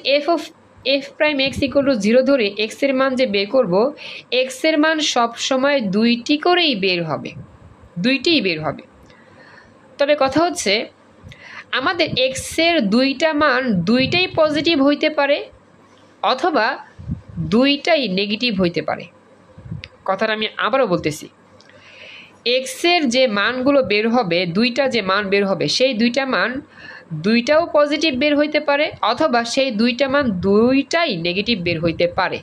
F prime x equal two 0 ধরে এক্স এর মান যে বের করব, এক্স এর মান সবসময় 2টি করেই বের হবে, 2টিই বের হবে। তবে কথা হচ্ছে আমাদের এক্স এর 2টা মান 2টাই পজিটিভ হইতে পারে অথবা 2টাই নেগেটিভ হইতে পারে। কথাটা আমি আবারও বলতেছি, এক্স এর যে মানগুলো বের হবে, 2টা যে মান বের হবে সেই 2টা মান 2টাও পজিটিভ বের হইতে পারে অথবা সেই 2টা মান 2টাই নেগেটিভ বের হইতে পারে।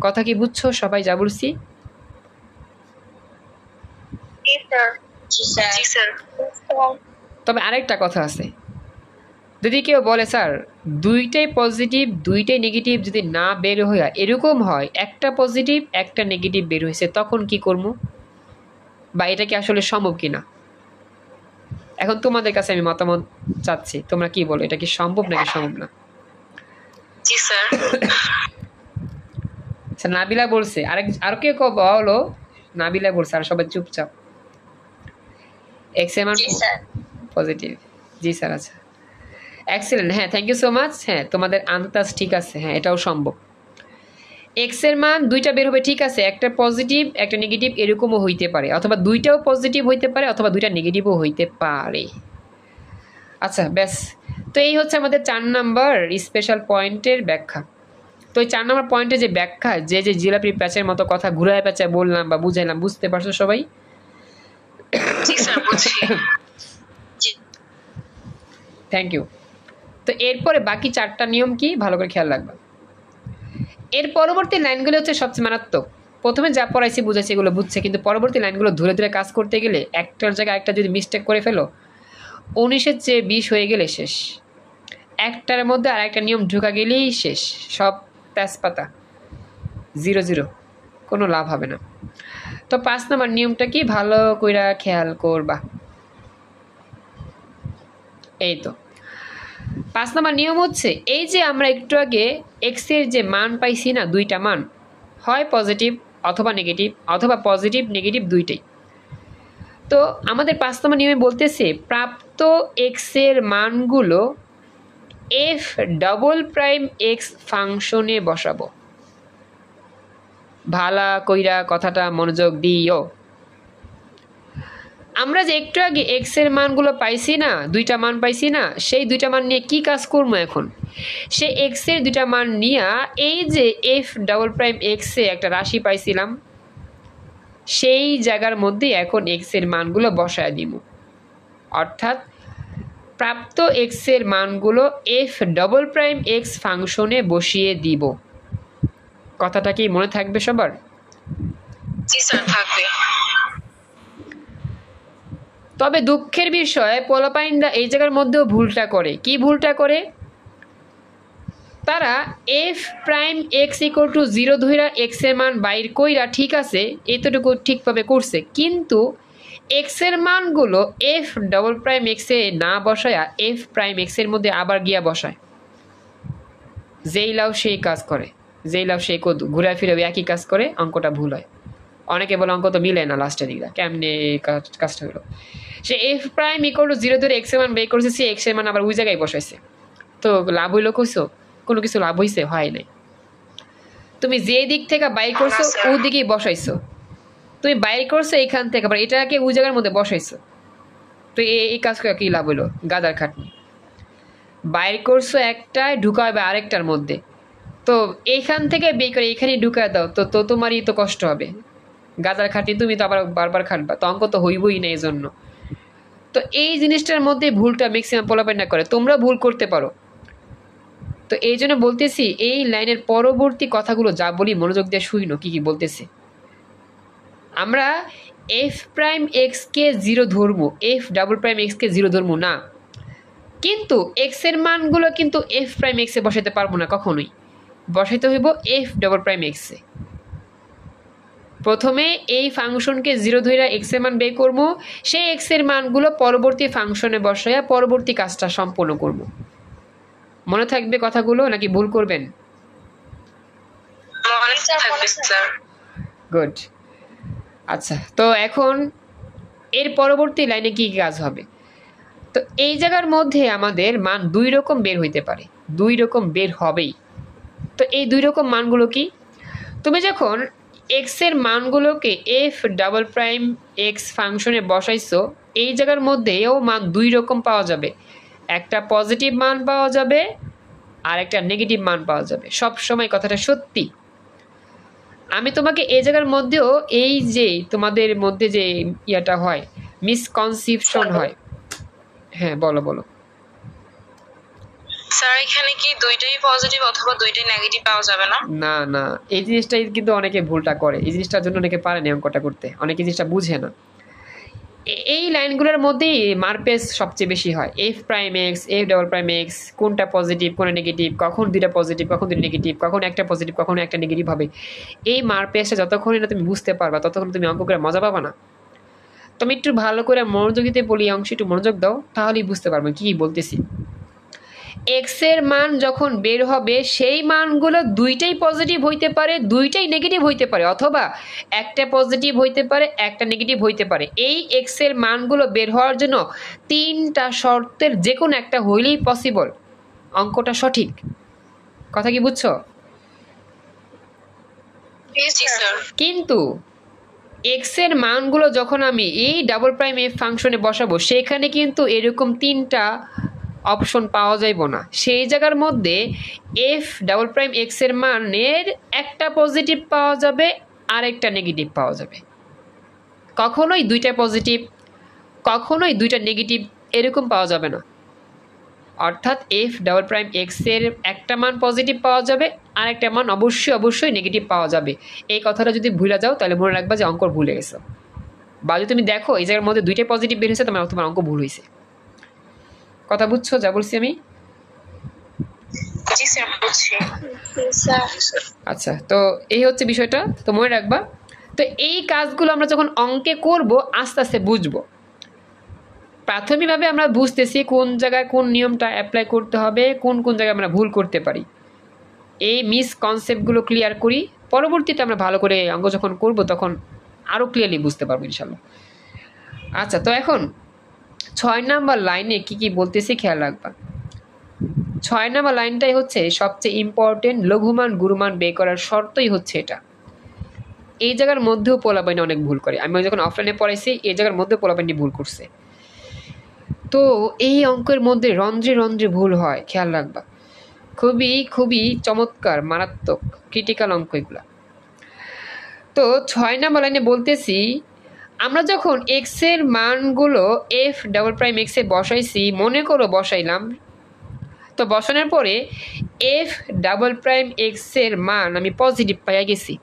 কথা কি বুঝছো সবাই যা বলছি? তবে আরেকটা কথা আছে, যদি কেউ বলে স্যার 2টাই পজিটিভ 2টাই নেগেটিভ যদি না বের হইয়া এরকম হয় একটা পজিটিভ একটা নেগেটিভ বের হয়েছে, তখন কি করবো বা এটা কি আসলে সম্ভব কিনা? এখন তোমাদের কাছে আমি মতামত চাচ্ছি, তোমরা কি বলো, এটা কি সম্ভব নাকি সম্ভব না? স্যার নাবিলা বলছে, আর কেউ বলো, নাবিলা বলছে, আর সবাই চুপচাপ। এক্স এর মান পজিটিভ, জি স্যার, আচ্ছা এক্সেলেন্ট, হ্যাঁ থ্যাংক ইউ সো মাচ। হ্যাঁ তোমাদের আন্দাজ ঠিক আছে, হ্যাঁ এটাও সম্ভব। এক্স এর মান 2টা বের হবে, ঠিক আছে, একটা পজিটিভ একটা নেগেটিভ এরকমও হইতে পারে অথবা 2টাও পজিটিভ হইতে পারে অথবা 2টা নেগেটিভও হইতে পারে। আচ্ছা ব্যাস, তো এই হচ্ছে আমাদের 4 নাম্বার স্পেশাল পয়েন্টের ব্যাখ্যা। তো এই 4 নাম্বার পয়েন্টের যে ব্যাখ্যা, যে জিলাপি প্যাচের মতো কথা ঘুরায় প্যাচায় বললাম বা বুঝাইলাম, বুঝতে পারছো সবাই? Thank you. তো এরপরে বাকি 4টা নিয়ম কি ভালো করে খেয়াল রাখবা। এর পরবর্তী লাইনগুলো হচ্ছে সবচেয়ে মারাত্মক। প্রথমে যা পড়াইছি বুঝাইছি এগুলো বুঝছে, কিন্তু পরবর্তী লাইনগুলো ধরে ধরে কাজ করতে গেলে একটার জায়গায় একটা যদি মিস্টেক করে ফেলো, 19-এর চেয়ে 20 হয়ে গেলে শেষ। একটার মধ্যে আর একটা নিয়ম ঢুকা গেলেই শেষ, সব তেজপাতা 0-0, কোনো লাভ হবে না। তো 5 নম্বর নিয়মটা কি ভালো কইরা খেয়াল করবা। এই তো 5 নম্বর নিয়ম হচ্ছে, এই যে আমরা একটু আগে এক্স এর যে মান পাইছি না, দুইটা মান, হয় পজিটিভ অথবা নেগেটিভ, অথবা পজিটিভ নেগেটিভ দুইটাই। তো আমাদের 5 নম্বর নিয়মে বলতেছে প্রাপ্ত এক্স এর মানগুলো এফ ডাবল প্রাইম এক্স ফাংশনে বসাবো। ভালা কইরা কথাটা মনোযোগ দিও। আমরা যে একটু আগে এক্স এর মানগুলো পাইছি না, দুইটা মান পাইছি না, সেই দুইটা মান নিয়ে কি কাজ করবো এখন? সে এক্স এর দুইটা মান নিয়ে এই যে এফ ডাবল প্রাইম এক্স এ একটা রাশি পাইছিলাম, সেই জায়গার মধ্যে এখন এক্স এর মানগুলো বসায় দিব। অর্থাৎ প্রাপ্ত এক্স এর মানগুলো এফ ডাবল প্রাইম এক্স ফাংশনে বসিয়ে দিব। কথাটা কি মনে থাকবে সবার? জি স্যার, থাকবে। তবে দুঃখের বিষয় পোলাপাইনরা এই জায়গার মধ্যেও ভুলটা করে। কি ভুলটা করে? তারা F prime x equal two 0 ধইরা এক্স এর মান বাইর কইরা ঠিক আছে, এতটুকু ঠিকভাবে করছে, কিন্তু এক্স এর মানগুলো এফ ডাবল প্রাইম এক্স এ না বসায়া এফ প্রাইম এক্স এর মধ্যে আবার গিয়া বসায়। যেই লাভ সেই কাজ করে, যেই লাভ সেই কদু, ঘুরে ফিরে একই কাজ করে, অঙ্কটা ভুল হয়। অনেকে বলে অঙ্ক তো মিলে না লাস্টের দিকটা, কেমনে কাজটা হলো? সে এফ প্রাইম ইকুয়াল টু 0 ধরে এক্স এর মান বের করেছে, সে এক্স এর মান আবার ওই জায়গায় বসাইছে। তো লাভ হইলো কইছো? কোনো কিছু লাভ হইছে? হয় নাই। তুমি যে দিক থেকে বাই করছো ওই দিকেই বসাইছো। তুমি বাই করছো এইখান থেকে, আবার এটাকে ওই জায়গার মধ্যে বসাইছো। তো এই কাজ করে কি লাভ হইলো? গাদার খাটনি। বাইর করছো একটায়, ঢুকাবে আরেকটার মধ্যে। তো এইখান থেকে বের করে এখানে ঢুকায় দাও, তো তো তোমারই তো কষ্ট হবে। গাদার খাটনি, তুমি তো আবার বারবার খাটবা, তো অঙ্ক তো হইবই না এই জন্য। তো এই জিনিসটার মধ্যে ভুলটা ম্যাক্সিমাম পোলাপাইন না করে, তোমরা ভুল করতে পারো। তো এই জন্য বলতেছি এই লাইনের পরবর্তী কথাগুলো যা বলি মনোযোগ দিয়ে শুইনো কি কি বলতেছি। আমরা এফ প্রাইম এক্স কে 0 ধরবো, এফ ডাবল প্রাইম এক্স কে 0 ধরবো না, কিন্তু এক্স এর মানগুলো কিন্তু এফ প্রাইম এক্স এ বসাইতে পারবো না কখনোই। বসাইতে হইব এফ ডাবল প্রাইম এক্স এ। প্রথমে এই ফাংশনকে 0 ধরে এক্স এর মান বের করবো, সেই এক্স এর মানগুলো পরবর্তী ফাংশনে বসাইয়া পরবর্তী কাজটা সম্পন্ন করব। মনে থাকবে কথাগুলো নাকি ভুল করবেন? গুড। আচ্ছা, তো এখন এর পরবর্তী লাইনে কি কাজ হবে? তো এই জায়গার মধ্যে আমাদের মান 2 রকম বের হইতে পারে, 2 রকম বের হবেই। তো এই 2 রকম মানগুলো কি? তুমি যখন এক্স এর মানগুলোকে এফ ডাবল প্রাইম এক্স ফাংশনে বসাইছো, এই জায়গার মধ্যেও মান 2 রকম পাওয়া যাবে। একটা পজিটিভ মান পাওয়া যাবে আর একটা নেগেটিভ মান পাওয়া যাবে। সব সময় কথাটা সত্যি। আমি তোমাকে এই জায়গার মধ্যেও এই যে তোমাদের মধ্যে যে ইয়াটা হয়, মিসকনসেপশন হয়। হ্যাঁ বলো বলো। স্যার এখানে কি দুইটাই পজিটিভ অথবা দুইটাই নেগেটিভ পাওয়া যাবে না? না না, এই জিনিসটাই কিন্তু অনেকে ভুলটা করে। এই জিনিসটার জন্য অনেকে পারে না অঙ্কটা করতে, অনেকে জিনিসটা বুঝে না। এই লাইনগুলোর মধ্যেই মারপেস সবচেয়ে বেশি হয়। F prime x, F double prime x, কোনটা পজিটিভ কোনটা নেগেটিভ, কখন দুইটা পজিটিভ কখন দুইটা নেগেটিভ, কখন একটা পজিটিভ কখন একটা নেগেটিভ হবে। এই মারপেসটা যতক্ষণই না তুমি বুঝতে পারবা ততক্ষণ তুমি অঙ্ক করে মজা পাবা না। তুমি একটু ভালো করে মনোযোগ দিতে বলি, অংশ একটু মনোযোগ দাও, তাহলেই বুঝতে পারবে কি বলতেছি। এক্স এর মান যখন বের হবে সেই মানগুলো দুইটাই পজিটিভ হইতে পারে, দুইটাই নেগেটিভ হইতে পারে, অথবা একটা পজিটিভ হইতে পারে একটা নেগেটিভ হইতে পারে। এই এক্স এর মানগুলো বের হওয়ার জন্য 3টা শর্তের যে কোনো একটা হইলেই পসিবল, অঙ্কটা সঠিক। কথা কি বুঝছো? কিন্তু এক্স এর মানগুলো যখন আমি এই ডাবল প্রাইম এফ ফাংশনে বসাবো, সেখানে কিন্তু এরকম 3টা অপশন পাওয়া যাইব না। সেই জায়গার মধ্যে এফ ডাবল প্রাইম এক্স এর মানের একটা পজিটিভ পাওয়া যাবে আর একটা নেগেটিভ পাওয়া যাবে। কখনোই দুইটা পজিটিভ কখনোই দুইটা নেগেটিভ এরকম পাওয়া যাবে না। অর্থাৎ এফ ডাবল প্রাইম এক্স এর একটা মান পজিটিভ পাওয়া যাবে আর একটা মান অবশ্যই নেগেটিভ পাওয়া যাবে। এই কথাটা যদি ভুলে যাও তাহলে মনে রাখবা যে অঙ্ক ভুলে গেছো, বা যদি তুমি দেখো এই জায়গার মধ্যে দুইটাই পজিটিভ বের হয়েছে তোমার অঙ্ক ভুল হয়েছে। কথা বুঝছো যা বলছি আমি? আচ্ছা, তো এই হচ্ছে বিষয়টা, তো মনে রাখবা। তো এই কাজগুলো আমরা যখন অঙ্কে করব আস্তে আস্তে বুঝবো। প্রাথমিকভাবে আমরা বুঝতেছি কোন জায়গায় কোন নিয়মটা অ্যাপ্লাই করতে হবে, কোন কোন জায়গায় আমরা ভুল করতে পারি। এই মিসকনসেপ্টগুলো ক্লিয়ার করি, পরবর্তীতে আমরা ভালো করে অঙ্ক যখন করব তখন আরও ক্লিয়ারলি বুঝতে পারবো ইনশাল্লাহ। আচ্ছা, তো এখন 6 নাম্বার লাইনে কি কি বলতেছি খেয়াল রাখবা। 6 নাম্বার লাইনটাই হচ্ছে সবচেয়ে ইম্পর্টেন্ট। লঘুমান গুরুমান বের করার শর্তই হচ্ছে এটা। এই জায়গার মধ্যেও পোলাপাইনি অনেক ভুল করে। আমি যখন অফলাইনে পড়াইছি এই জায়গার মধ্যে পোলাপাইনি ভুল করছে। তো এই অঙ্কের মধ্যে রন্ধ্রে রন্ধ্রে ভুল হয়, খেয়াল রাখবা। খুবই খুবই চমৎকার, মারাত্মক, ক্রিটিক্যাল অঙ্ক এগুলা। তো 6 নাম্বার লাইনে বলতেছি, আমরা যখন এক্স এর মানগুলো এফ ডাবল প্রাইম এক্স এ বসাইছি, মনে করো বসাইলাম, তো বসানোর পরে এফ ডাবল প্রাইম এক্স এর মান আমি পজিটিভ পাইয়া গেছি,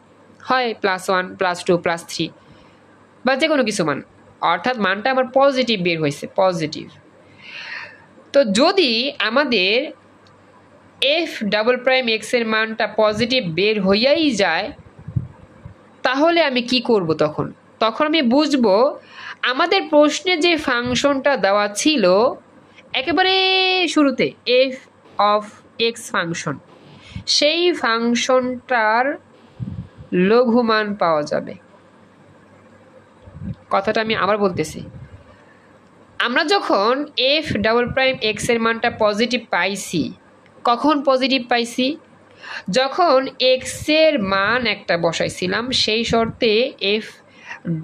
হয় +1 +2 +3 বা যে কোনো কিছু মান, অর্থাৎ মানটা আমার পজিটিভ বের হয়েছে, পজিটিভ। তো যদি আমাদের এফ ডাবল প্রাইম এক্স এর মানটা পজিটিভ বের হইয়াই যায়, তাহলে আমি কি করব তখন? তখন আমি বুঝবো আমাদের প্রশ্নে যে ফাংশনটা দেওয়া ছিল একেবারে শুরুতে, এফ অফ এক্স ফাংশন, সেই ফাংশনটার লঘুমান পাওয়া যাবে। কথাটা আমি আবার বলতেছি, আমরা যখন এফ ডাবল প্রাইম এক্স এর মানটা পজিটিভ পাইছি, কখন পজিটিভ পাইছি? যখন এক্স এর মান একটা বসাইছিলাম সেই শর্তে এফ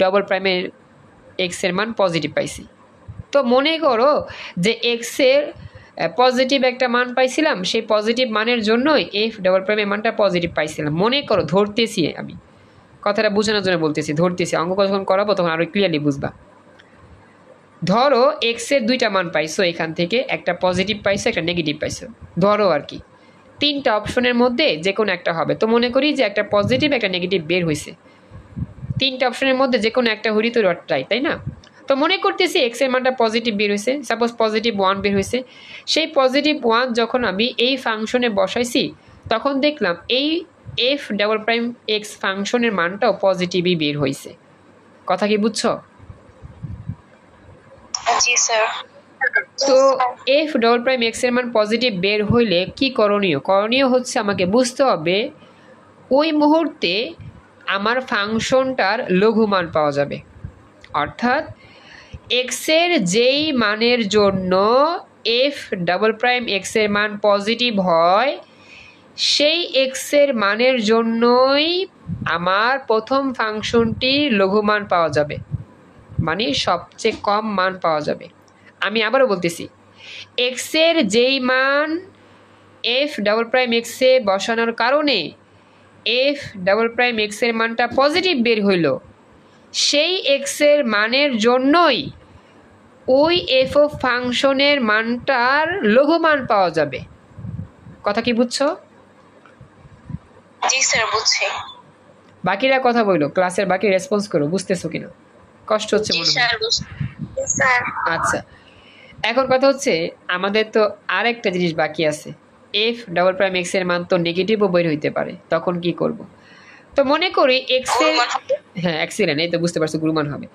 ডাবল প্রাইমের এক্স এর মান পজিটিভ পাইছি। তো মনে করো যে এক্স এর পজিটিভ একটা মান পাইছিলাম, সেই পজিটিভ মানের জন্যই এফ ডাবল প্রাইমের মানটা পজিটিভ পাইছিলাম। মনে করো, ধরতেছি, আমি কথাটা বোঝানোর জন্য বলতেছি, ধরতেছি, অঙ্ক যখন করাবো তখন আরও ক্লিয়ারলি বুঝবা। ধরো এক্স এর দুইটা মান পাইছো, এখান থেকে একটা পজিটিভ পাইছো একটা নেগেটিভ পাইছো, ধরো আর কি। 3টা অপশনের মধ্যে যে কোনো একটা হবে। তো মনে করি যে একটা পজিটিভ একটা নেগেটিভ বের হয়েছে, 3টা অপশনের মধ্যে যে কোনো একটা হরি তো ট্রাই, তাই না? তো মনে করতেছি এক্স এর মানটা পজিটিভ বের হয়েছে, সাপোজ +1 বের হয়েছে। সেই +1 যখন আমি এই ফাংশনে বসাইছি তখন দেখলাম এই এফ ডাবল প্রাইম এক্স ফাংশনের মানটাও পজিটিভই বের হয়েছে। কথা কি বুঝছো? জি স্যার। তো এফ ডাবল প্রাইম এক্স এর মান পজিটিভ বের হইলে কি করণীয়? করণীয় হচ্ছে আমাকে বুঝতে হবে ওই মুহূর্তে আমার ফাংশনটার লঘুমান পাওয়া যাবে। অর্থাৎ এক্স এর যেই মানের জন্য এফ ডাবল প্রাইম এক্স এর মান পজিটিভ হয়, সেই এক্স এর মানের জন্যই আমার প্রথম ফাংশনটির লঘুমান পাওয়া যাবে, মানে সবচেয়ে কম মান পাওয়া যাবে। আমি আবারও বলতেছি, এক্স এর যেই মান এফ ডাবল প্রাইম এক্স এ বসানোর কারণে এফ ডাবল প্রাইম এক্স এর মানটা পজিটিভ বের হইল, সেই এক্স এর মানের জন্যই ওই এফ অফ ফাংশনের মানটার লঘুমান পাওয়া যাবে। কথা কি বুঝছো? জি স্যার, বুঝছি। বাকিরা কথা বললো, ক্লাসের বাকি রেসপন্স করো, বুঝতেছো কিনা? কষ্ট হচ্ছে মনে হয়? আচ্ছা, এখন কথা হচ্ছে আমাদের তো আরেকটা জিনিস বাকি আছে। এফ ডাবল প্রাইম এক্স এর মান তো নেগেটিভও বের হইতে পারে, তখন কি করব? তো মনে করি এক্স এর, হ্যাঁ এক্সিলেন্ট, এই তো বুঝতে পারছো, গুরুমান হবে।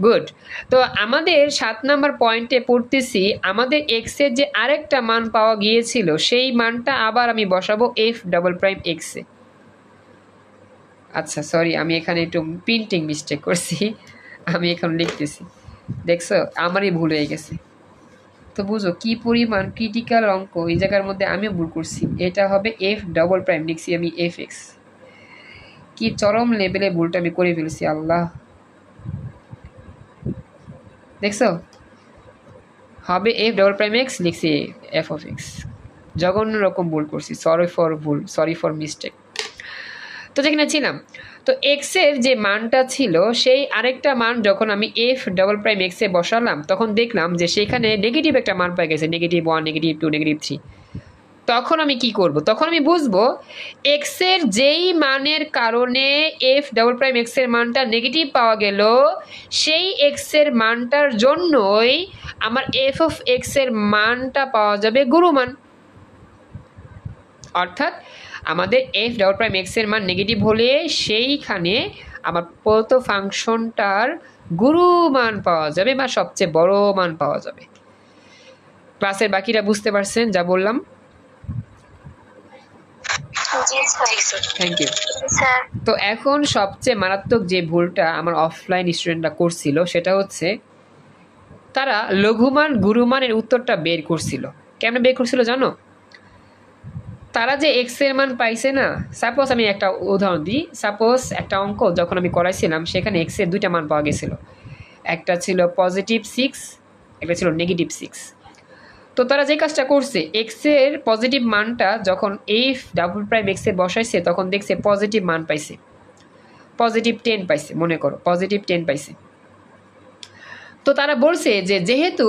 গুড। তো আমাদের 7 নাম্বার পয়েন্টে পড়তেছি, আমাদের এক্স এর যে আরেকটা মান পাওয়া গিয়েছিল সেই মানটা আবার আমি বসাবো এফ ডাবল প্রাইম এক্স এ। আচ্ছা সরি, আমি এখানে একটু প্রিন্টিং মিস্টেক করছি, আমি এখন লিখতেছি, দেখছো আমারই ভুল হয়ে গেছে। তো বুঝো কি পরিমাণ ক্রিটিক্যাল অঙ্ক এই জায়গার মধ্যে আমিও ভুল করছি। এটা হবে এফ ডাবল প্রাইম, লিখছি আমি এফ এক্স। কি চরম লেভেলে ভুলটা আমি করে ফেলছি, আল্লাহ। দেখছো, হবে এফ ডাবল প্রাইম এক্স, লিখছি এফ অফ এক্স। জঘন্য রকম ভুল করছি, সরি ফর ভুল, সরি ফর মিস্টেক। তো যেখানে ছিলাম, তো এক্স এর যে মানটা ছিল সেই আরেকটা মান যখন আমি এফ ডাবল প্রাইম এক্স এ বসালাম তখন দেখলাম যে সেখানে নেগেটিভ একটা মান পাই গেছে, -1, -2, -3। তখন আমি কি করব? তখন আমি বুঝবো এক্স এর যেই মানের কারণে এফ ডাবল প্রাইম এক্স এর মানটা নেগেটিভ পাওয়া গেল সেই এক্স এর মানটার জন্যই আমার এফ অফ এক্স এর মানটা পাওয়া যাবে গুরুমান। অর্থাৎ আমাদের এফ ডাবল প্রাইম এক্স এর মান নেগেটিভ হলে সেইখানে আমার প্রদত্ত ফাংশনটার গুরুমান পাওয়া যাবে বা সবচেয়ে বড় মান পাওয়া যাবে। ক্লাসের বাকিরা বুঝতে পারছেন যা বললাম? Thank you. তো এখন সবচেয়ে মারাত্মক যে ভুলটা আমার অফলাইন স্টুডেন্টরা করছিল সেটা হচ্ছে তারা লঘুমান গুরুমানের উত্তরটা বের করছিল। কেমন বের করছিল জানো? তারা যে এক্স এর মান পাইছে না, সাপোজ আমি একটা উদাহরণ দিই, সাপোজ একটা অঙ্ক যখন আমি করাইছিলাম সেখানে এক্স এর দুইটা মান পাওয়া গেছিল, একটা ছিল +6, একটা ছিল -6। তো তারা যে কাজটা করছে এক্স এর পজিটিভ মানটা যখন এফ ডাবল প্রাইম এক্স এ বসাইছে তখন দেখছে পজিটিভ মান পাইছে, +10 পাইছে, মনে করো +10 পাইছে। তো তারা বলছে যে যেহেতু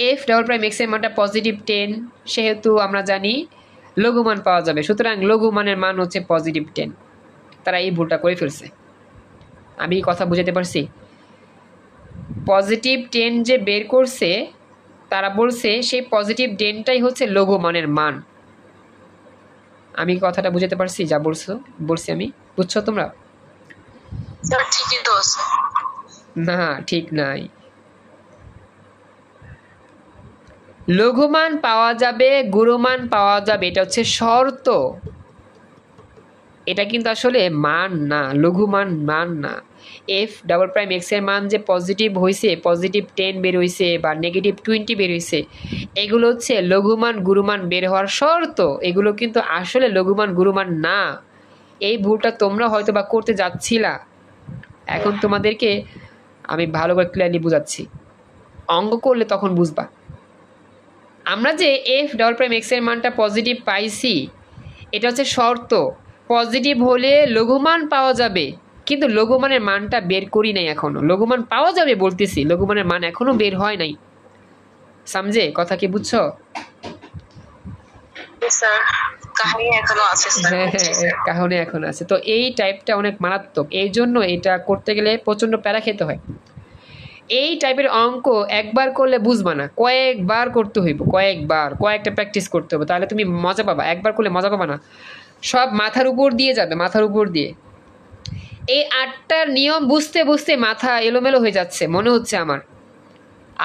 এফ ডাবল প্রাইম এক্স এর মানটা +10 সেহেতু আমরা জানি লঘুমান পাওয়া যাবে, সুতরাং লঘুমানের মান হচ্ছে +10। তারা এই ভুলটা করে ফেলছে। আমি কথা বুঝাতে পারছি? +10 যে বের করছে তারা বলছে সেই +10টাই হচ্ছে লঘুমানের মান। আমি কথাটা বুঝাতে পারছি যা বলছি আমি? বুঝছো তোমরা? না, ঠিক নাই। লঘুমান পাওয়া যাবে, গুরুমান পাওয়া যাবে, এটা হচ্ছে শর্ত। এটা কিন্তু আসলে মান না, লঘুমান মান না। এফ ডাবল প্রাইম এক্স এর মান যে পজিটিভ হয়েছে, +10 বের হয়েছে বা -20 বের হয়েছে, এগুলো হচ্ছে লঘুমান গুরুমান বের হওয়ার শর্ত। এগুলো কিন্তু আসলে লঘুমান গুরুমান না। এই ভুলটা তোমরা হয়তো বা করতে যাচ্ছিলা, এখন তোমাদেরকে আমি ভালো করে ক্লিয়ারলি বুঝাচ্ছি। অঙ্ক করলে তখন বুঝবা। আমরা যে এফ ডাবল প্রাইম এক্স এর মানটা পজিটিভ পাইছি এটা হচ্ছে শর্ত। পজিটিভ হলে লঘুমান পাওয়া যাবে, কিন্তু লঘুমানের মানটা বের করি নাই এখনো। লঘুমান পাওয়া যাবে বলতেছি, লঘুমানের মান এখনো বের হয় নাই। সমঝে কথা কি? বুঝছো? কাহিনী এখনো আছে। তো এই টাইপটা অনেক মারাত্মক, এই জন্য এটা করতে গেলে প্রচন্ড প্যারা খেতে হয়। এই টাইপের অঙ্ক একবার করলে বুঝবা না, কয়েকবার করতে হইব, কয়েকটা প্র্যাকটিস করতে হবে, তাহলে তুমি মজা পাবা। একবার করলে মজা পাবা না, সব মাথার উপর দিয়ে যাবে, মাথার উপর দিয়ে। এই 8টার নিয়ম বুঝতে বুঝতে মাথা এলোমেলো হয়ে যাচ্ছে মনে হচ্ছে আমার।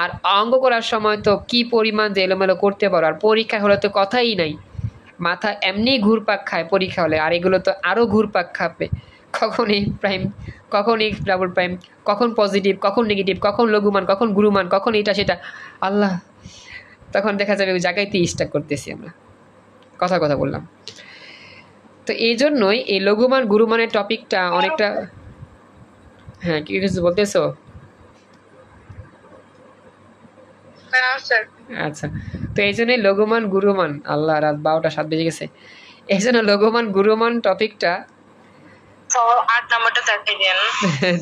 আর অঙ্ক করার সময় তো কি পরিমাণ যে এলোমেলো করতে পারো, আর পরীক্ষা হলে তো কথাই নাই। মাথা এমনি ঘুরপাক খায় পরীক্ষা হলে, আর এগুলো তো আরও ঘুরপাক খাবে। কখন এফ প্রাইম, কখন এফ ডাবল প্রাইম, কখন পজিটিভ, কখন নেগেটিভ, কখন লঘুমান, কখন গুরুমান, কখন এটা সেটা, আল্লাহ। তখন দেখা যাবে ওই জায়গাতেই স্টাক করতেছি আমরা। কথা বললাম। তো এই জন্যই এই লঘুমান গুরুমানের টপিকটা অনেকটা। হ্যাঁ, কি কিছু বলতেছো? আচ্ছা, তো এই জন্যই লঘুমান গুরুমান, আল্লাহ, রাত 12টা 7 বেজে গেছে। এই জন্য লঘুমান গুরুমান টপিকটা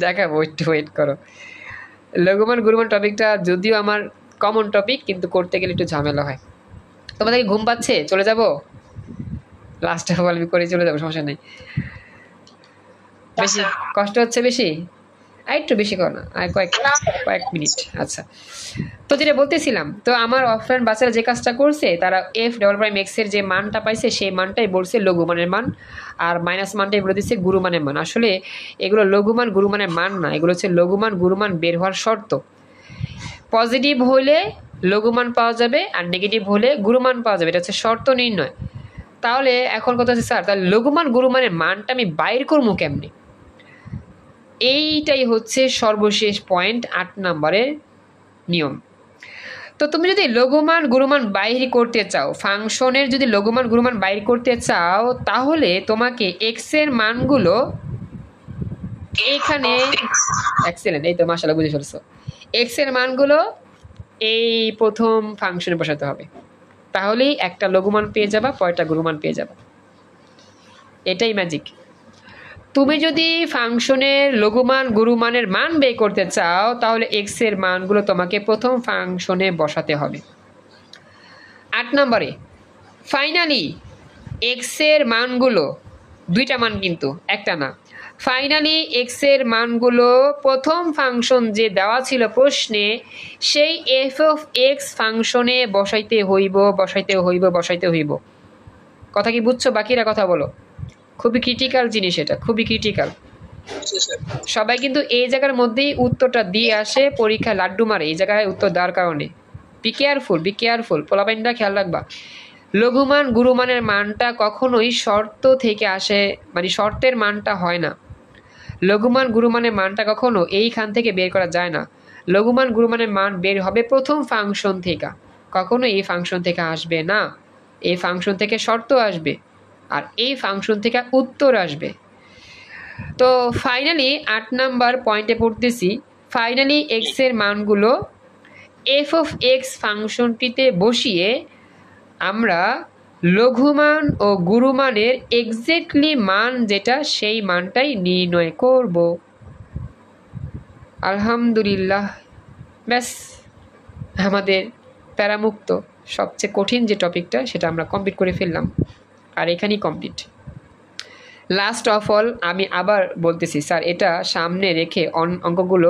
দেখাবো, একটু ওয়েট করো। লঘুমান গুরুমান টপিকটা যদিও আমার কমন টপিক, কিন্তু করতে গেলে একটু ঝামেলা হয়। তোমাদের ঘুম পাচ্ছে? চলে যাবো? লাস্টে আমি করে চলে যাবো, সমস্যা নেই। বেশি কষ্ট হচ্ছে? বেশি আর একটু বেশি করো না, আর কয়েক মিনিট। আচ্ছা, তো যেটা বলতেছিলাম, তো আমার অফলাইন বাচ্চারা যে কাজটা করছে, তারা এফ ডাবল প্রাইম এক্স এর যে মানটা পাইছে সেই মানটাই বলছে লঘুমানের মান, আর মাইনাস মানটাই বলে দিচ্ছে গুরুমানের মান। আসলে এগুলো লঘুমান গুরুমানের মান না, এগুলো হচ্ছে লঘুমান গুরুমান বের হওয়ার শর্ত। পজিটিভ হলে লঘুমান পাওয়া যাবে, আর নেগেটিভ হলে গুরুমান পাওয়া যাবে, এটা হচ্ছে শর্ত নির্ণয়। তাহলে এখন কথা হচ্ছে, স্যার তাহলে লঘুমান গুরুমানের মানটা আমি বাইর করবো কেমনে? এইটাই হচ্ছে সর্বশেষ পয়েন্ট, 8 নম্বরের নিয়ম। তো তুমি যদি লঘুমান গুরুমান বাইর করতে চাও, ফাংশনের যদি লঘুমান গুরুমান বাইর করতে চাও, তাহলে তোমাকে এক্স এর মানগুলো এইখানে, এক্সেলেন্ট, এই তো মাশাআল্লাহ বুঝে ফেলছো, এক্স এর মানগুলো এই প্রথম ফাংশনে বসাতে হবে। তাহলেই একটা লঘুমান পেয়ে যাবা, পরেরটা গুরুমান পেয়ে যাবা। এটাই ম্যাজিক। তুমি যদি ফাংশনের লঘুমান গুরুমানের মান বের করতে চাও তাহলে এক্স এর মানগুলো তোমাকে প্রথম ফাংশনে বসাতে হবে। 8 নম্বরে ফাইনালি এক্স এর মানগুলো, দুইটা মান কিন্তু একটা না, ফাইনালি এক্স এর মানগুলো প্রথম ফাংশন যে দেওয়া ছিল প্রশ্নে সেই এফ অফ এক্স ফাংশনে বসাইতে হইব। কথা কি বুঝছো? বাকিরা কথা বলো। খুবই ক্রিটিক্যাল জিনিস, এটা খুবই ক্রিটিক্যাল। সবাই কিন্তু এই জায়গার মধ্যেই উত্তরটা দিয়ে আসে, পরীক্ষায় লাড্ডু মারে এই জায়গায় উত্তর দেওয়ার কারণে। বি কেয়ারফুল পোলাপাইনটা খেয়াল রাখবা। লঘুমান গুরুমানের মানটা কখনোই শর্ত থেকে আসে, মানে শর্তের মানটা হয় না। লঘুমান গুরুমানের মানটা কখনো এইখান থেকে বের করা যায় না। লঘুমান গুরুমানের মান বের হবে প্রথম ফাংশন থেকে, কখনো এই ফাংশন থেকে আসবে না। এই ফাংশন থেকে শর্ত আসবে আর এই ফাংশন থেকে উত্তর আসবে। তো ফাইনালি 8 নাম্বার পয়েন্টে পড়তেছি, ফাইনালি এক্স এর মানগুলো এফ অফ এক্স ফাংশনটিতে বসিয়ে আমরা লঘুমান ও গুরুমানের এক্স্যাক্টলি মান যেটা সেই মানটাই নির্ণয় করব। আলহামদুলিল্লাহ, ব্যাস আমাদের প্যারামুক্ত সবচেয়ে কঠিন যে টপিকটা সেটা আমরা কমপ্লিট করে ফেললাম, আর এখানেই কমপ্লিট। লাস্ট অফ অল আমি আবার বলতেছি স্যার, এটা সামনে রেখে অঙ্কগুলো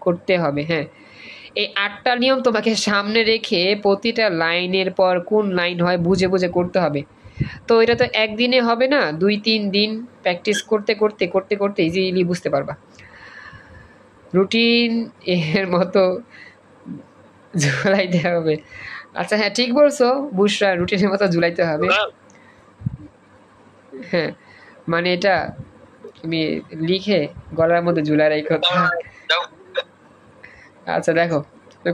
করতে হবে। হ্যাঁ, এই 8টা নিয়ম তোমাকে সামনে রেখে প্রতিটা লাইনের পর কোন লাইন হয় বুঝে বুঝে করতে হবে। তো এটা তো একদিনে হবে না, 2-3 দিন প্র্যাকটিস করতে ইজিলি বুঝতে পারবা। রুটিন এর মতো ঝুলাইতে হবে। আচ্ছা হ্যাঁ, ঠিক বলছো বুশরা, রুটিনের মতো ঝুলাইতে হবে। হ্যাঁ, মানে এটা তুমি লিখে গলার মধ্যে ঝুলাই রাখো। আচ্ছা দেখো,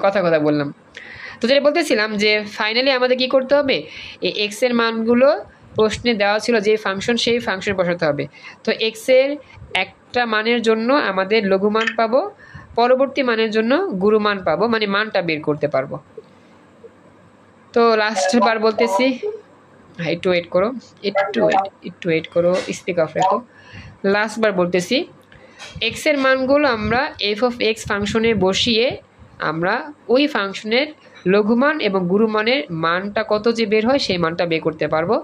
কথা বললাম তো, যেটা বলতেছিলাম যে ফাইনালি আমাদের কি করতে হবে, এই এক্স এর মানগুলো প্রশ্নে দেওয়া ছিল যে ফাংশন, সেই ফাংশন বসাতে হবে। তো এক্স এর একটা মানের জন্য আমাদের লঘুমান পাবো, পরবর্তী মানের জন্য গুরুমান পাবো, মানে মানটা বের করতে পারবো। তো লাস্ট বার বলতেছি, একটু ওয়েট করো, স্পিক অফ রেখো। লাস্ট বার বলতেছি, এক্স এর মানগুলো আমরা এফ অফ এক্স ফাংশনে বসিয়ে আমরা ওই ফাংশনের লঘুমান এবং গুরুমানের মানটা কত যে বের হয় সেই মানটা বের করতে পারবো।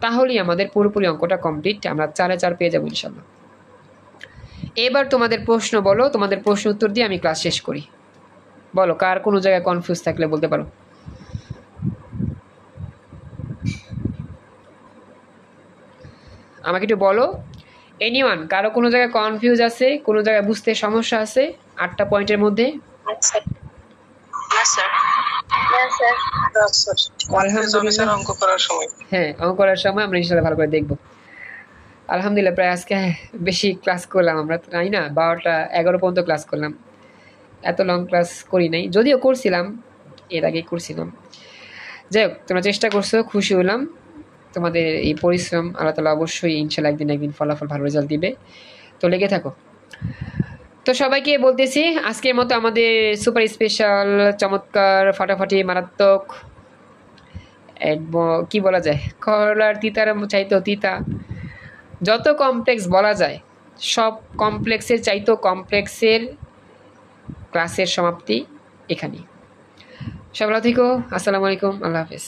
তাহলেই আমাদের পুরোপুরি অঙ্কটা কমপ্লিট, আমরা 4-4 পেয়ে যাবো ইনশাল্লাহ। এবার তোমাদের প্রশ্ন বলো, তোমাদের প্রশ্ন উত্তর দিয়ে আমি ক্লাস শেষ করি। বলো, কার কোনো জায়গায় কনফিউজ থাকলে বলতে পারো। আমাকে একটু বলো, এনিওয়ান, কারো কোনো জায়গায় কনফিউজ আছে, কোনো জায়গায় বুঝতে সমস্যা আছে 8টা পয়েন্টের মধ্যে? হ্যাঁ, অঙ্ক করার সময় আমরা ইনশাল্লাহ ভালো করে দেখবো। আলহামদুলিল্লাহ, প্রায় আজকে বেশি ক্লাস করলাম আমরা, তাই না? 12টা-11 পর্যন্ত ক্লাস করলাম। এত লং ক্লাস করি নাই, যদিও করছিলাম এর আগে করছিলাম। যাই হোক, তোমরা চেষ্টা করছো, খুশি হলাম। তোমাদের এই পরিশ্রম আল্লাহ তাআলা অবশ্যই ইনশাল্লাহ একদিন ফলাফল ভালো রেজাল্ট দিবে। তো লেগে থাকো। তো সবাইকে বলতেছি, আজকের মতো আমাদের সুপার স্পেশাল, চমৎকার, ফাটাফাটি, মারাত্মক, কি বলা যায়, করলার তিতার চাইতেও তিতা, যত কমপ্লেক্স বলা যায় সব কমপ্লেক্সের চাইতেও কমপ্লেক্সের ক্লাসের সমাপ্তি এখানেই। সব ভালো থেকো, আসসালামু আলাইকুম, আল্লাহ হাফেজ।